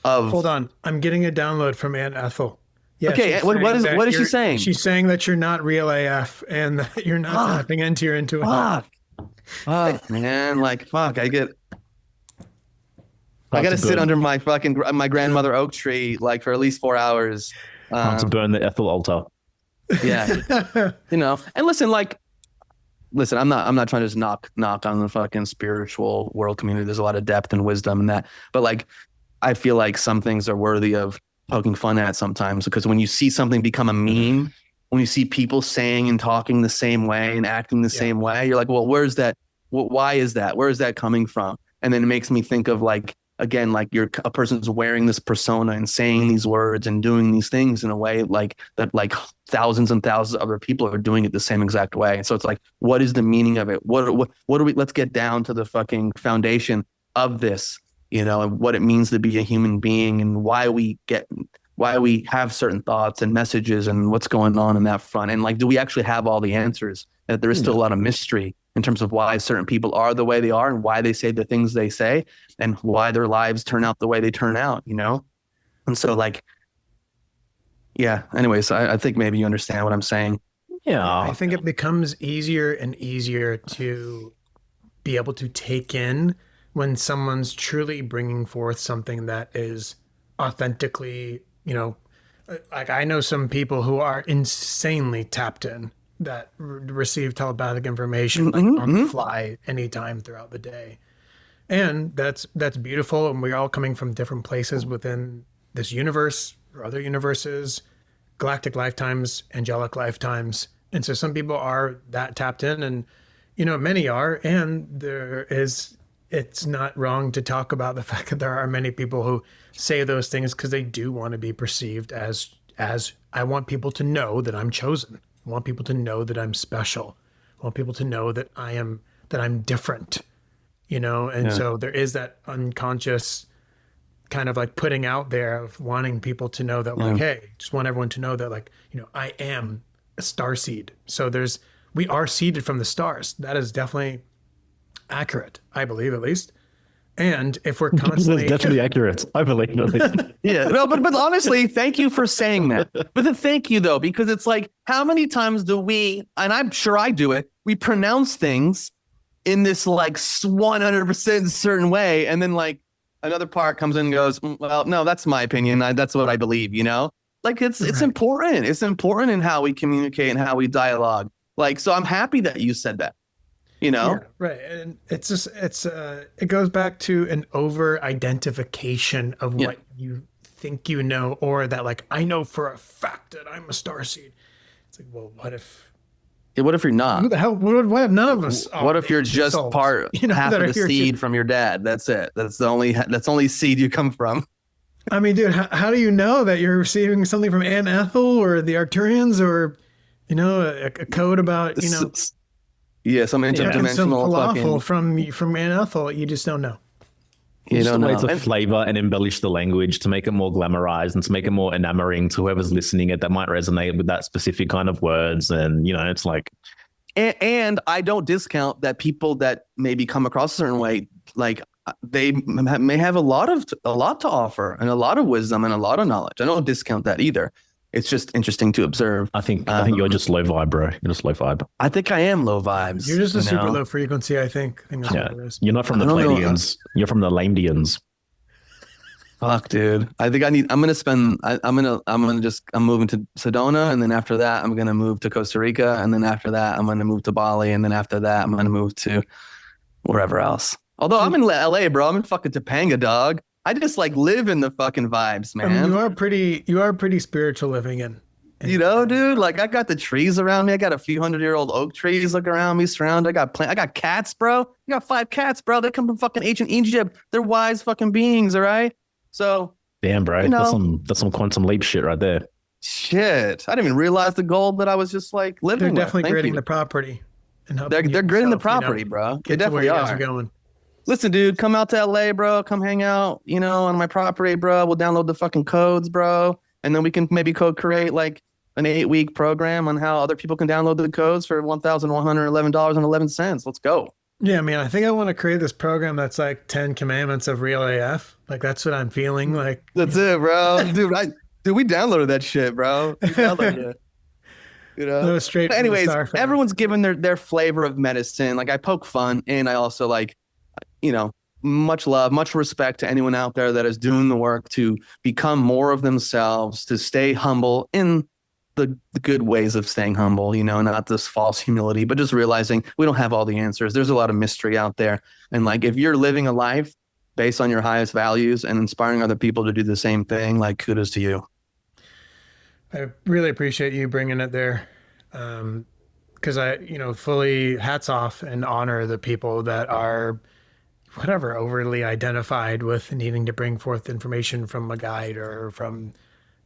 of. Hold on. I'm getting a download from Aunt Ethel. Yeah, okay, what is she saying? She's saying that you're not real AF and that you're not tapping into your intuition. Fuck, man, like, fuck, I got to sit under my grandmother oak tree like for at least 4 hours. To burn the Ethel altar. Yeah, and listen, I'm not trying to just knock on the fucking spiritual world community. There's a lot of depth and wisdom in that, but like, I feel like some things are worthy of poking fun at sometimes, because when you see something become a meme, when you see people saying and talking the same way and acting the same way, you're like, well, where's that? Why is that? Where is that coming from? And then it makes me think of like, again, like a person's wearing this persona and saying these words and doing these things in a way like that, like thousands and thousands of other people are doing it the same exact way. And so it's like, what is the meaning of it? What do we, let's get down to the fucking foundation of this, and what it means to be a human being and why we have certain thoughts and messages and what's going on in that front. And like, do we actually have all the answers? That there is still a lot of mystery in terms of why certain people are the way they are and why they say the things they say and why their lives turn out the way they turn out, And so like, yeah, anyways, I think maybe you understand what I'm saying. Yeah. I think it becomes easier and easier to be able to take in when someone's truly bringing forth something that is authentically, like I know some people who are insanely tapped in that receive telepathic information like on the fly anytime throughout the day. And that's beautiful. And we're all coming from different places within this universe or other universes, galactic lifetimes, angelic lifetimes. And so some people are that tapped in and, many are. And it's not wrong to talk about the fact that there are many people who say those things because they do want to be perceived as I want people to know that I'm chosen. I want people to know that I'm special. I want people to know that I'm different, so there is that unconscious kind of like putting out there of wanting people to know that like, hey, just want everyone to know that like, I am a star seed. So we are seeded from the stars. That is definitely accurate, I believe, at least. And if we're constantly That's definitely accurate, I believe. Yeah, no, but honestly, thank you for saying that. But then thank you though, because it's like, how many times do we, and I'm sure I do it, we pronounce things in this like 100% certain way, and then like another part comes in and goes, well, no, that's my opinion. That's what I believe. Like it's important. It's important in how we communicate and how we dialogue. Like, so I'm happy that you said that. Yeah, right. And it's just, it goes back to an over identification of what you think or that like, I know for a fact that I'm a starseed. It's like, well, what if you're not? Who the hell, what if none of us are? What if you're just souls, half of the seed from your dad? That's it. That's the only seed you come from. I mean, dude, how do you know that you're receiving something from Aunt Ethel or the Arcturians or, a code about, Yeah, some interdimensional some falafel from Aunt Ethel. You just don't know. You don't know. Ways to flavor and embellish the language to make it more glamorized and to make it more enamoring to whoever's listening it that might resonate with that specific kind of words. And, it's like. And I don't discount that people that maybe come across a certain way, like they may have a lot to offer and a lot of wisdom and a lot of knowledge. I don't discount that either. It's just interesting to observe. I think you're just low vibe, bro. You're just low vibe. I think I am low vibes. You're just a super low frequency, I think. That's what it is. You're not from the Pleiadians. You're from the Lamedians. Fuck, dude. I think I'm moving to Sedona, and then after that, I'm gonna move to Costa Rica, and then after that, I'm gonna move to Bali, and then after that, I'm gonna move to wherever else. Although I'm in LA, bro. I'm in fucking Topanga, dog. I just like live in the fucking vibes, man. I mean, you are pretty spiritual living in. Dude, like I got the trees around me. I got a few 100-year-old oak trees looking around me, surrounded. I got cats, bro. I got 5 cats, bro. They come from fucking ancient Egypt. They're wise fucking beings, all right? So damn, bro. That's some quantum leap shit right there. Shit. I didn't even realize the gold that I was just like living with. They're definitely grading the property. And they're grading the property, bro. They definitely are. Going. Listen, dude, come out to LA, bro. Come hang out, on my property, bro. We'll download the fucking codes, bro. And then we can maybe co-create like an 8-week program on how other people can download the codes for $1,111.11. Let's go. Yeah, I mean, I think I want to create this program that's like 10 commandments of real AF. Like, that's what I'm feeling like. That's it, bro. Dude, we downloaded that shit, bro. We downloaded it. Straight. But anyways, everyone's given their flavor of medicine. Like, I poke fun, and I also like, much love, much respect to anyone out there that is doing the work to become more of themselves, to stay humble in the good ways of staying humble, not this false humility, but just realizing we don't have all the answers. There's a lot of mystery out there. And like, if you're living a life based on your highest values and inspiring other people to do the same thing, like kudos to you. I really appreciate you bringing it there. Because I, fully hats off and honor the people that are whatever, overly identified with needing to bring forth information from a guide or from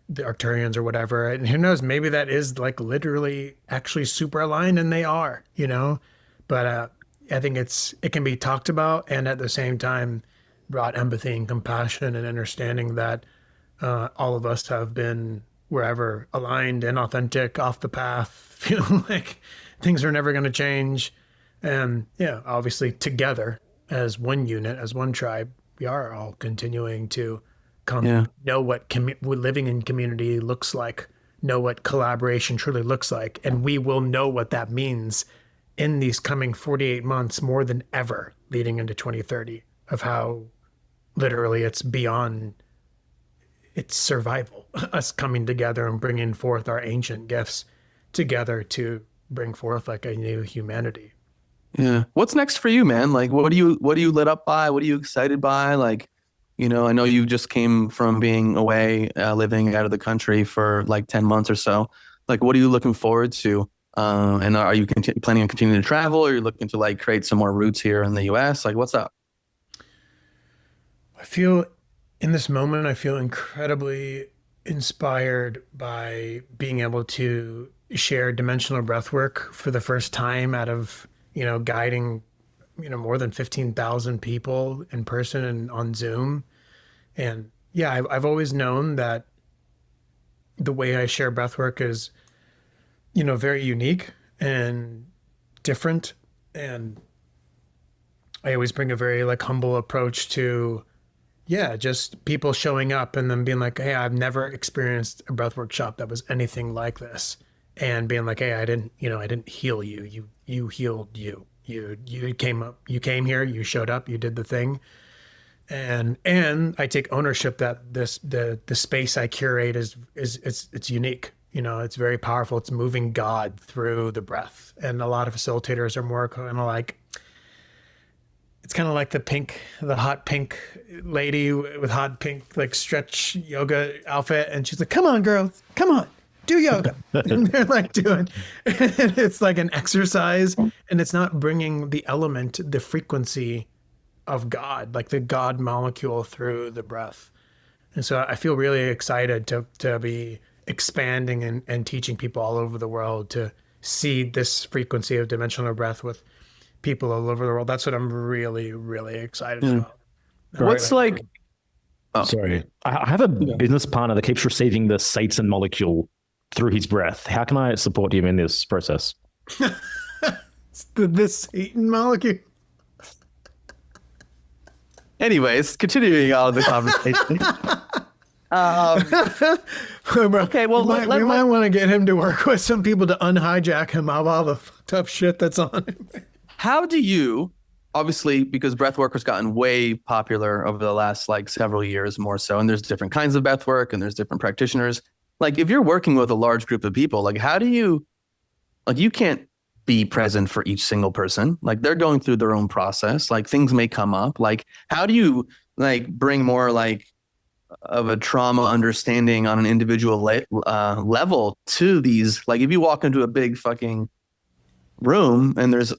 the Arcturians or whatever. And who knows, maybe that is like literally actually super aligned, and they are, you know? But I think it can be talked about, and at the same time brought empathy and compassion and understanding that all of us have been wherever aligned and authentic off the path, feeling like things are never going to change. And yeah, obviously together as one unit, as one tribe, we are all continuing to come know what living in community looks like, know what collaboration truly looks like. And we will know what that means in these coming 48 months more than ever leading into 2030, of how literally it's beyond its survival, us coming together and bringing forth our ancient gifts together to bring forth like a new humanity. Yeah. What's next for you, man? Like, what are you lit up by? What are you excited by? Like, you know, I know you just came from being away, living out of the country for like 10 months or so. Like, what are you looking forward to? And are you planning on continuing to travel, or are you looking to like create some more roots here in the US? Like, what's up? I feel in this moment, I feel incredibly inspired by being able to share dimensional breath work for the first time out of, guiding, more than 15,000 people in person and on Zoom. And yeah, I've always known that the way I share breath work is, very unique and different. And I always bring a very like humble approach to, yeah, just people showing up and then being like, hey, I've never experienced a breath workshop that was anything like this. And being like, hey, I didn't heal you. You healed you. You came here, you showed up, you did the thing. And I take ownership that the space I curate is it's unique. It's very powerful. It's moving God through the breath. And a lot of facilitators are more kind of like, it's kind of like the hot pink lady with hot pink, like stretch yoga outfit. And she's like, come on, girls, come on, do yoga. And they're like doing, and it's like an exercise, and it's not bringing the element, the frequency of God, like the God molecule through the breath. And so I feel really excited to be expanding and teaching people all over the world to see this frequency of dimensional breath with people all over the world. That's what I'm really, really excited about. What's like, sorry, I have a business partner that keeps receiving the Satan molecule through his breath. How can I support him in this process? This Satan molecule. Anyways, continuing on the conversation. Okay, well, we might want to get him to work with some people to unhijack him of all the fucked up shit that's on him. How do you, obviously, because breathwork has gotten way popular over the last like several years more so, and there's different kinds of breathwork and there's different practitioners. Like if you're working with a large group of people, like how do you, like you can't be present for each single person. Like they're going through their own process. Like things may come up. Like how do you like bring more like of a trauma understanding on an individual level to these? Like if you walk into a big fucking room and there's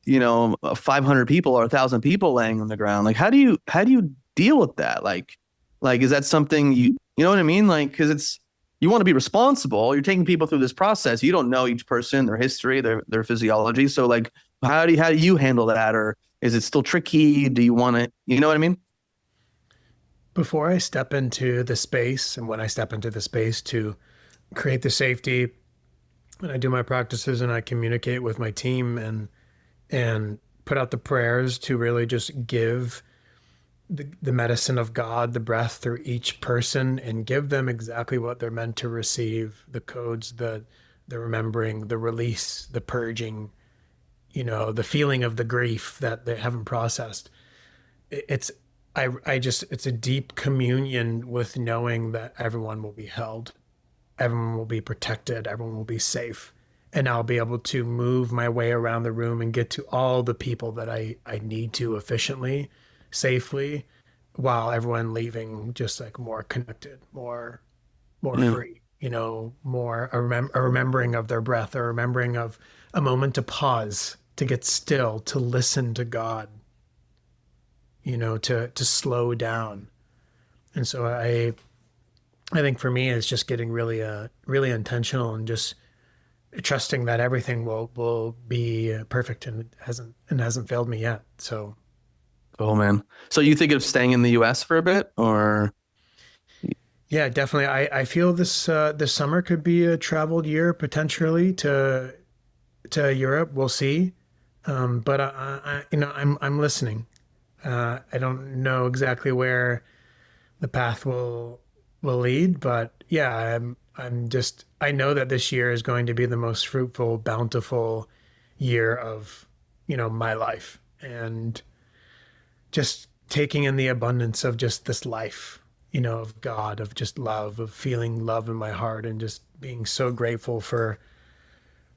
500 people or 1,000 people laying on the ground, like how do you deal with that? Like is that something you know what I mean? Like because you want to be responsible. You're taking people through this process. You don't know each person, their history, their physiology. So like how do you handle that? Or is it still tricky? Do you want to, you know what I mean? Before I step into the space, and when I step into the space to create the safety, and I do my practices and I communicate with my team and put out the prayers to really just give the medicine of God, the breath through each person, and give them exactly what they're meant to receive, the codes, the remembering, the release, the purging, the feeling of the grief that they haven't processed. It's a deep communion with knowing that everyone will be held, everyone will be protected, everyone will be safe. And I'll be able to move my way around the room and get to all the people that I need to efficiently, safely, while everyone leaving just like more connected, more free, more a remembering of their breath, a remembering of a moment to pause, to get still, to listen to God. to slow down. And so I think for me, it's just getting really, really intentional and just trusting that everything will be perfect, and it hasn't failed me yet. So, Oh man. So you think of staying in the US for a bit, or? yeah, definitely. I feel this summer could be a traveled year potentially to Europe. We'll see. But I'm listening. I don't know exactly where the path will lead, but yeah, I know that this year is going to be the most fruitful, bountiful year of, my life, and just taking in the abundance of just this life, of God, of just love, of feeling love in my heart, and just being so grateful for,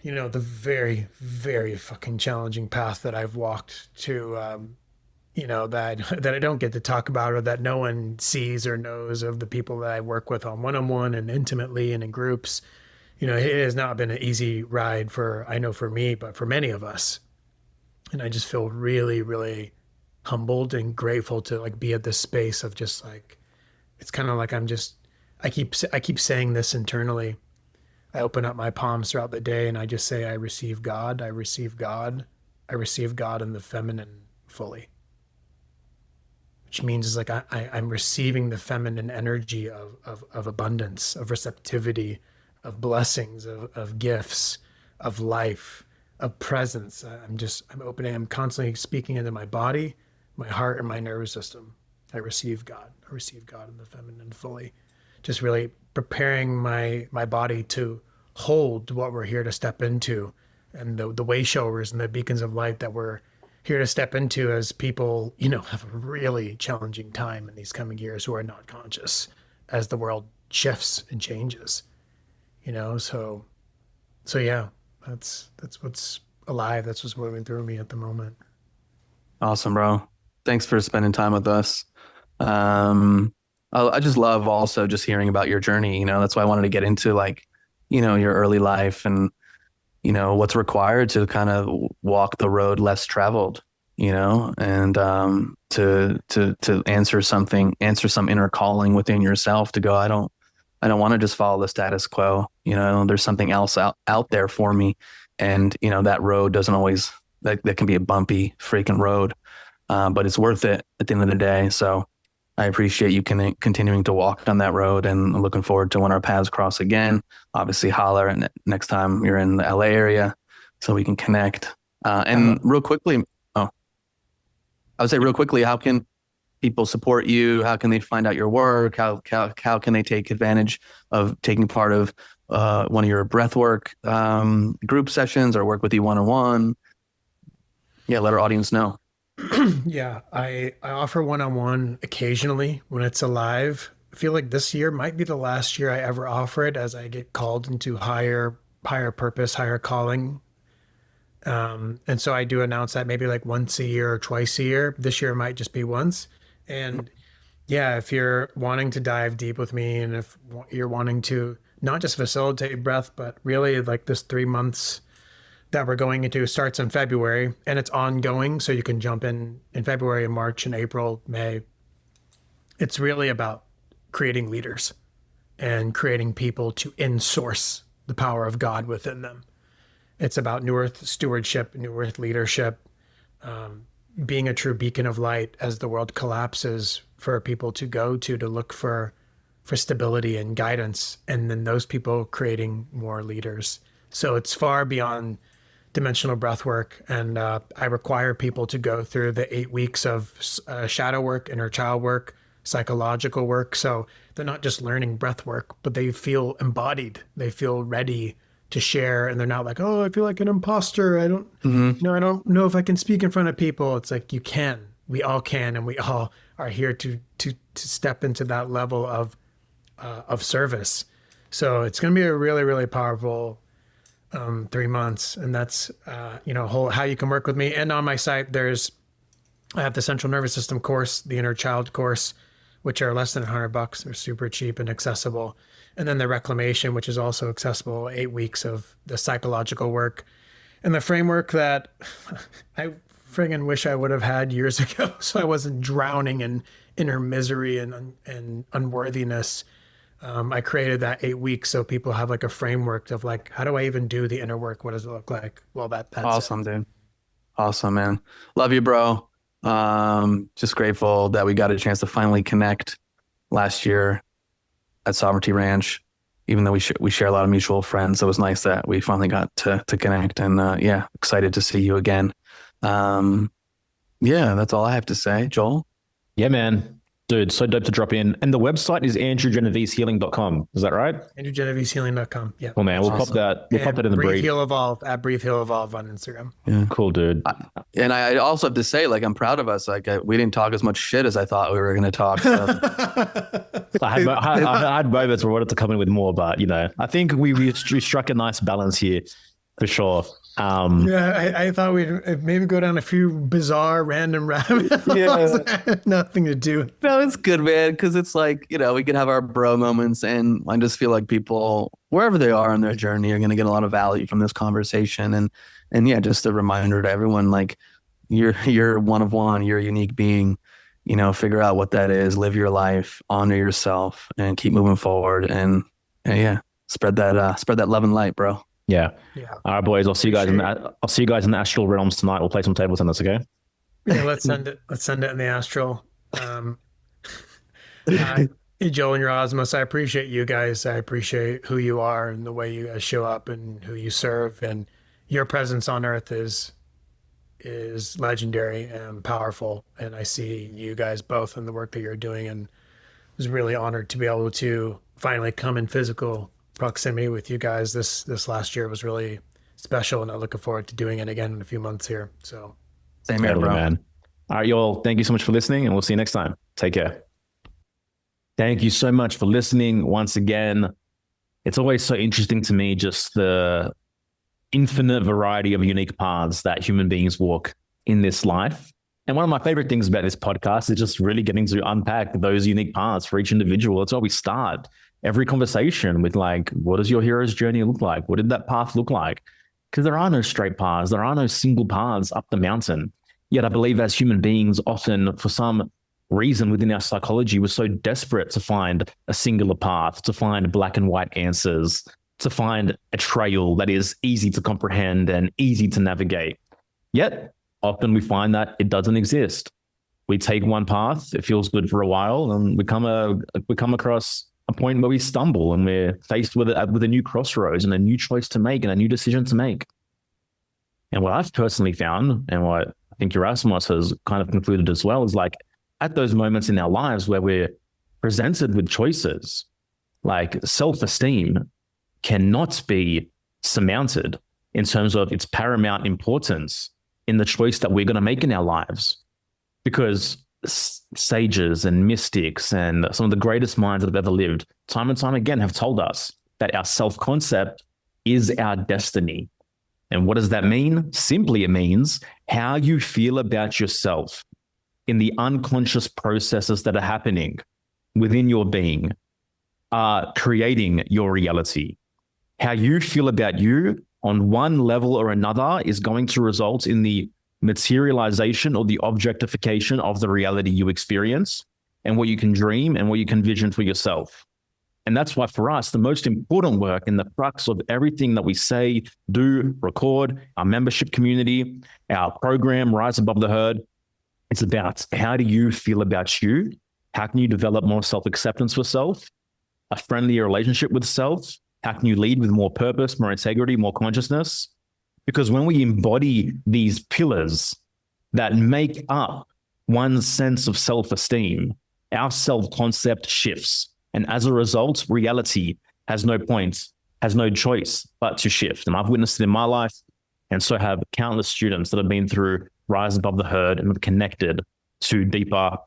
the very, very fucking challenging path that I've walked to, that I don't get to talk about, or that no one sees or knows, of the people that I work with on one-on-one and intimately and in groups. It has not been an easy ride I know for me, but for many of us. And I just feel really, really humbled and grateful to like be at this space of just like, it's kind of like I keep saying this internally. I open up my palms throughout the day and I just say, I receive God, I receive God, I receive God in the feminine fully. Which means is like I'm receiving the feminine energy of abundance, of receptivity, of blessings, of gifts, of life, of presence. I'm opening, I'm constantly speaking into my body, my heart, and my nervous system. I receive God. I receive God in the feminine fully. Just really preparing my body to hold what we're here to step into, and the way showers and the beacons of light that we're here to step into as people, have a really challenging time in these coming years who are not conscious as the world shifts and changes, so yeah, that's what's alive. That's what's moving through me at the moment. Awesome, bro. Thanks for spending time with us. I just love also just hearing about your journey. That's why I wanted to get into like, your early life and, what's required to kind of walk the road less traveled, and to answer some inner calling within yourself to go, I don't want to just follow the status quo. There's something else out there for me. And, that road doesn't always, that can be a bumpy freaking road. But it's worth it at the end of the day. So I appreciate you continuing to walk on that road, and I'm looking forward to when our paths cross again. Obviously, holler and next time you're in the LA area so we can connect. And real quickly, I would say real quickly, how can people support you? How can they find out your work? How can they take advantage of taking part of one of your breathwork group sessions, or work with you one-on-one? Yeah, let our audience know. Yeah, I offer one-on-one occasionally when it's alive. I feel like this year might be the last year I ever offer it, as I get called into higher purpose, higher calling. And so I do announce that maybe like once a year or twice a year. This year might just be once. And yeah, if you're wanting to dive deep with me, and if you're wanting to not just facilitate breath, but really like this 3 months that we're going into starts in February, and it's ongoing. So you can jump in February and March and April, May. It's really about creating leaders and creating people to in-source the power of God within them. It's about New Earth stewardship, New Earth leadership, being a true beacon of light as the world collapses, for people to go to look for stability and guidance, and then those people creating more leaders. So it's far beyond dimensional breath work. And I require people to go through the 8 weeks of shadow work, inner child work, psychological work. So they're not just learning breath work, but they feel embodied. They feel ready to share. And they're not like, oh, I feel like an imposter. I don't know if I can speak in front of people. It's like, you can, we all can. And we all are here to step into that level of service. So it's going to be a really, really powerful 3 months. And that's, how you can work with me. And on my site, I have the central nervous system course, the inner child course, which are less than $100. They're super cheap and accessible. And then the reclamation, which is also accessible, 8 weeks of the psychological work and the framework that I friggin' wish I would have had years ago, so I wasn't drowning in inner misery and unworthiness. I created that 8 weeks so people have like a framework of like, how do I even do the inner work? What does it look like? Well, that's Awesome, dude. Awesome, man. Love you, bro. Just grateful that we got a chance to finally connect last year at Sovereignty Ranch, even though we share a lot of mutual friends. So it was nice that we finally got to connect, and yeah, excited to see you again. Yeah, that's all I have to say. Joel? Yeah, man. Dude, so dope to drop in. And the website is andrewgenovesehealing.com. Is that right? AndrewGenoveseHealing.com. Yeah. Well, man, we'll Awesome. pop that. We'll pop that in the Breathe brief. Heal Evolve at Breathe Heal Evolve on Instagram. Yeah. Cool, dude. And I also have to say, like, I'm proud of us. Like, we didn't talk as much shit as I thought we were going to talk. So. I had moments where I wanted to come in with more, but I think we struck a nice balance here for sure. Yeah, I thought we'd maybe go down a few bizarre random rabbit holes that had nothing to do. No, it's good, man, because it's like, we can have our bro moments, and I just feel like people, wherever they are in their journey, are going to get a lot of value from this conversation. And yeah, just a reminder to everyone, like, you're one of one, you're a unique being, figure out what that is, live your life, honor yourself, and keep moving forward. And yeah, spread that love and light, bro. Yeah. Yeah. All right, boys. I'll see you guys in the astral realms tonight. We'll play some table tennis, okay? Yeah, let's send it in the astral. Joel and your Osmos, I appreciate you guys. I appreciate who you are and the way you guys show up and who you serve, and your presence on earth is legendary and powerful. And I see you guys both in the work that you're doing, and was really honored to be able to finally come in physical proximity with you guys. This last year was really special, and I'm looking forward to doing it again in a few months here. So Same here, bro. Man. All right, y'all. Thank you so much for listening, and we'll see you next time. Take care. Thank you so much for listening once again. It's always so interesting to me, just the infinite variety of unique paths that human beings walk in this life. And one of my favorite things about this podcast is just really getting to unpack those unique paths for each individual. That's why we start every conversation with, like, what does your hero's journey look like? What did that path look like? Because there are no straight paths. There are no single paths up the mountain. Yet I believe as human beings, often for some reason within our psychology, we're so desperate to find a singular path, to find black and white answers, to find a trail that is easy to comprehend and easy to navigate. Yet often we find that it doesn't exist. We take one path, it feels good for a while, and we come across a point where we stumble and we're faced with a new crossroads and a new choice to make and a new decision to make. And what I've personally found, and what I think Erasmus has kind of concluded as well, is like at those moments in our lives where we're presented with choices, like self-esteem cannot be surmounted in terms of its paramount importance in the choice that we're going to make in our lives. Because sages and mystics and some of the greatest minds that have ever lived, time and time again, have told us that our self-concept is our destiny. And what does that mean? Simply, it means how you feel about yourself in the unconscious processes that are happening within your being are creating your reality. How you feel about you on one level or another is going to result in the materialization or the objectification of the reality you experience and what you can dream and what you can vision for yourself. And that's why for us, the most important work in the crux of everything that we say, do, record, our membership community, our program, Rise Above the Herd, it's about how do you feel about you? How can you develop more self-acceptance for self, a friendlier relationship with self? How can you lead with more purpose, more integrity, more consciousness? Because when we embody these pillars that make up one's sense of self-esteem, our self-concept shifts. And as a result, reality has no point, has no choice but to shift. And I've witnessed it in my life, and so have countless students that have been through Rise Above the Herd and have connected to deeper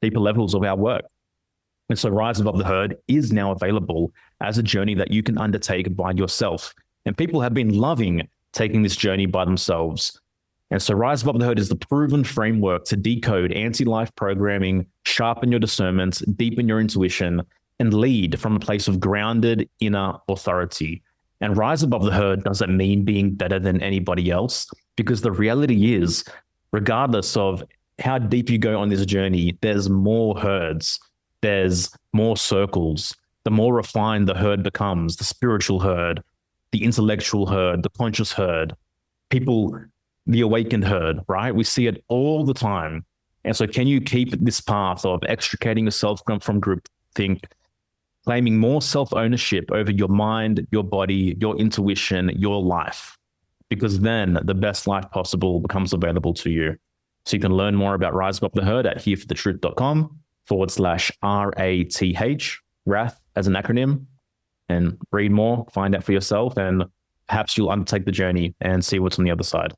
levels of our work. And so Rise Above the Herd is now available as a journey that you can undertake by yourself. And people have been loving taking this journey by themselves. And so Rise Above the Herd is the proven framework to decode anti-life programming, sharpen your discernment, deepen your intuition, and lead from a place of grounded inner authority. And Rise Above the Herd doesn't mean being better than anybody else, because the reality is regardless of how deep you go on this journey, there's more herds, there's more circles. The more refined the herd becomes, the spiritual herd, the intellectual herd, the conscious herd, people, the awakened herd, right? We see it all the time. And so can you keep this path of extricating yourself from groupthink, claiming more self-ownership over your mind, your body, your intuition, your life? Because then the best life possible becomes available to you. So you can learn more about Rise Up the Herd at hereforthetruth.com/RATH, RATH as an acronym, and read more, find out for yourself, and perhaps you'll undertake the journey and see what's on the other side.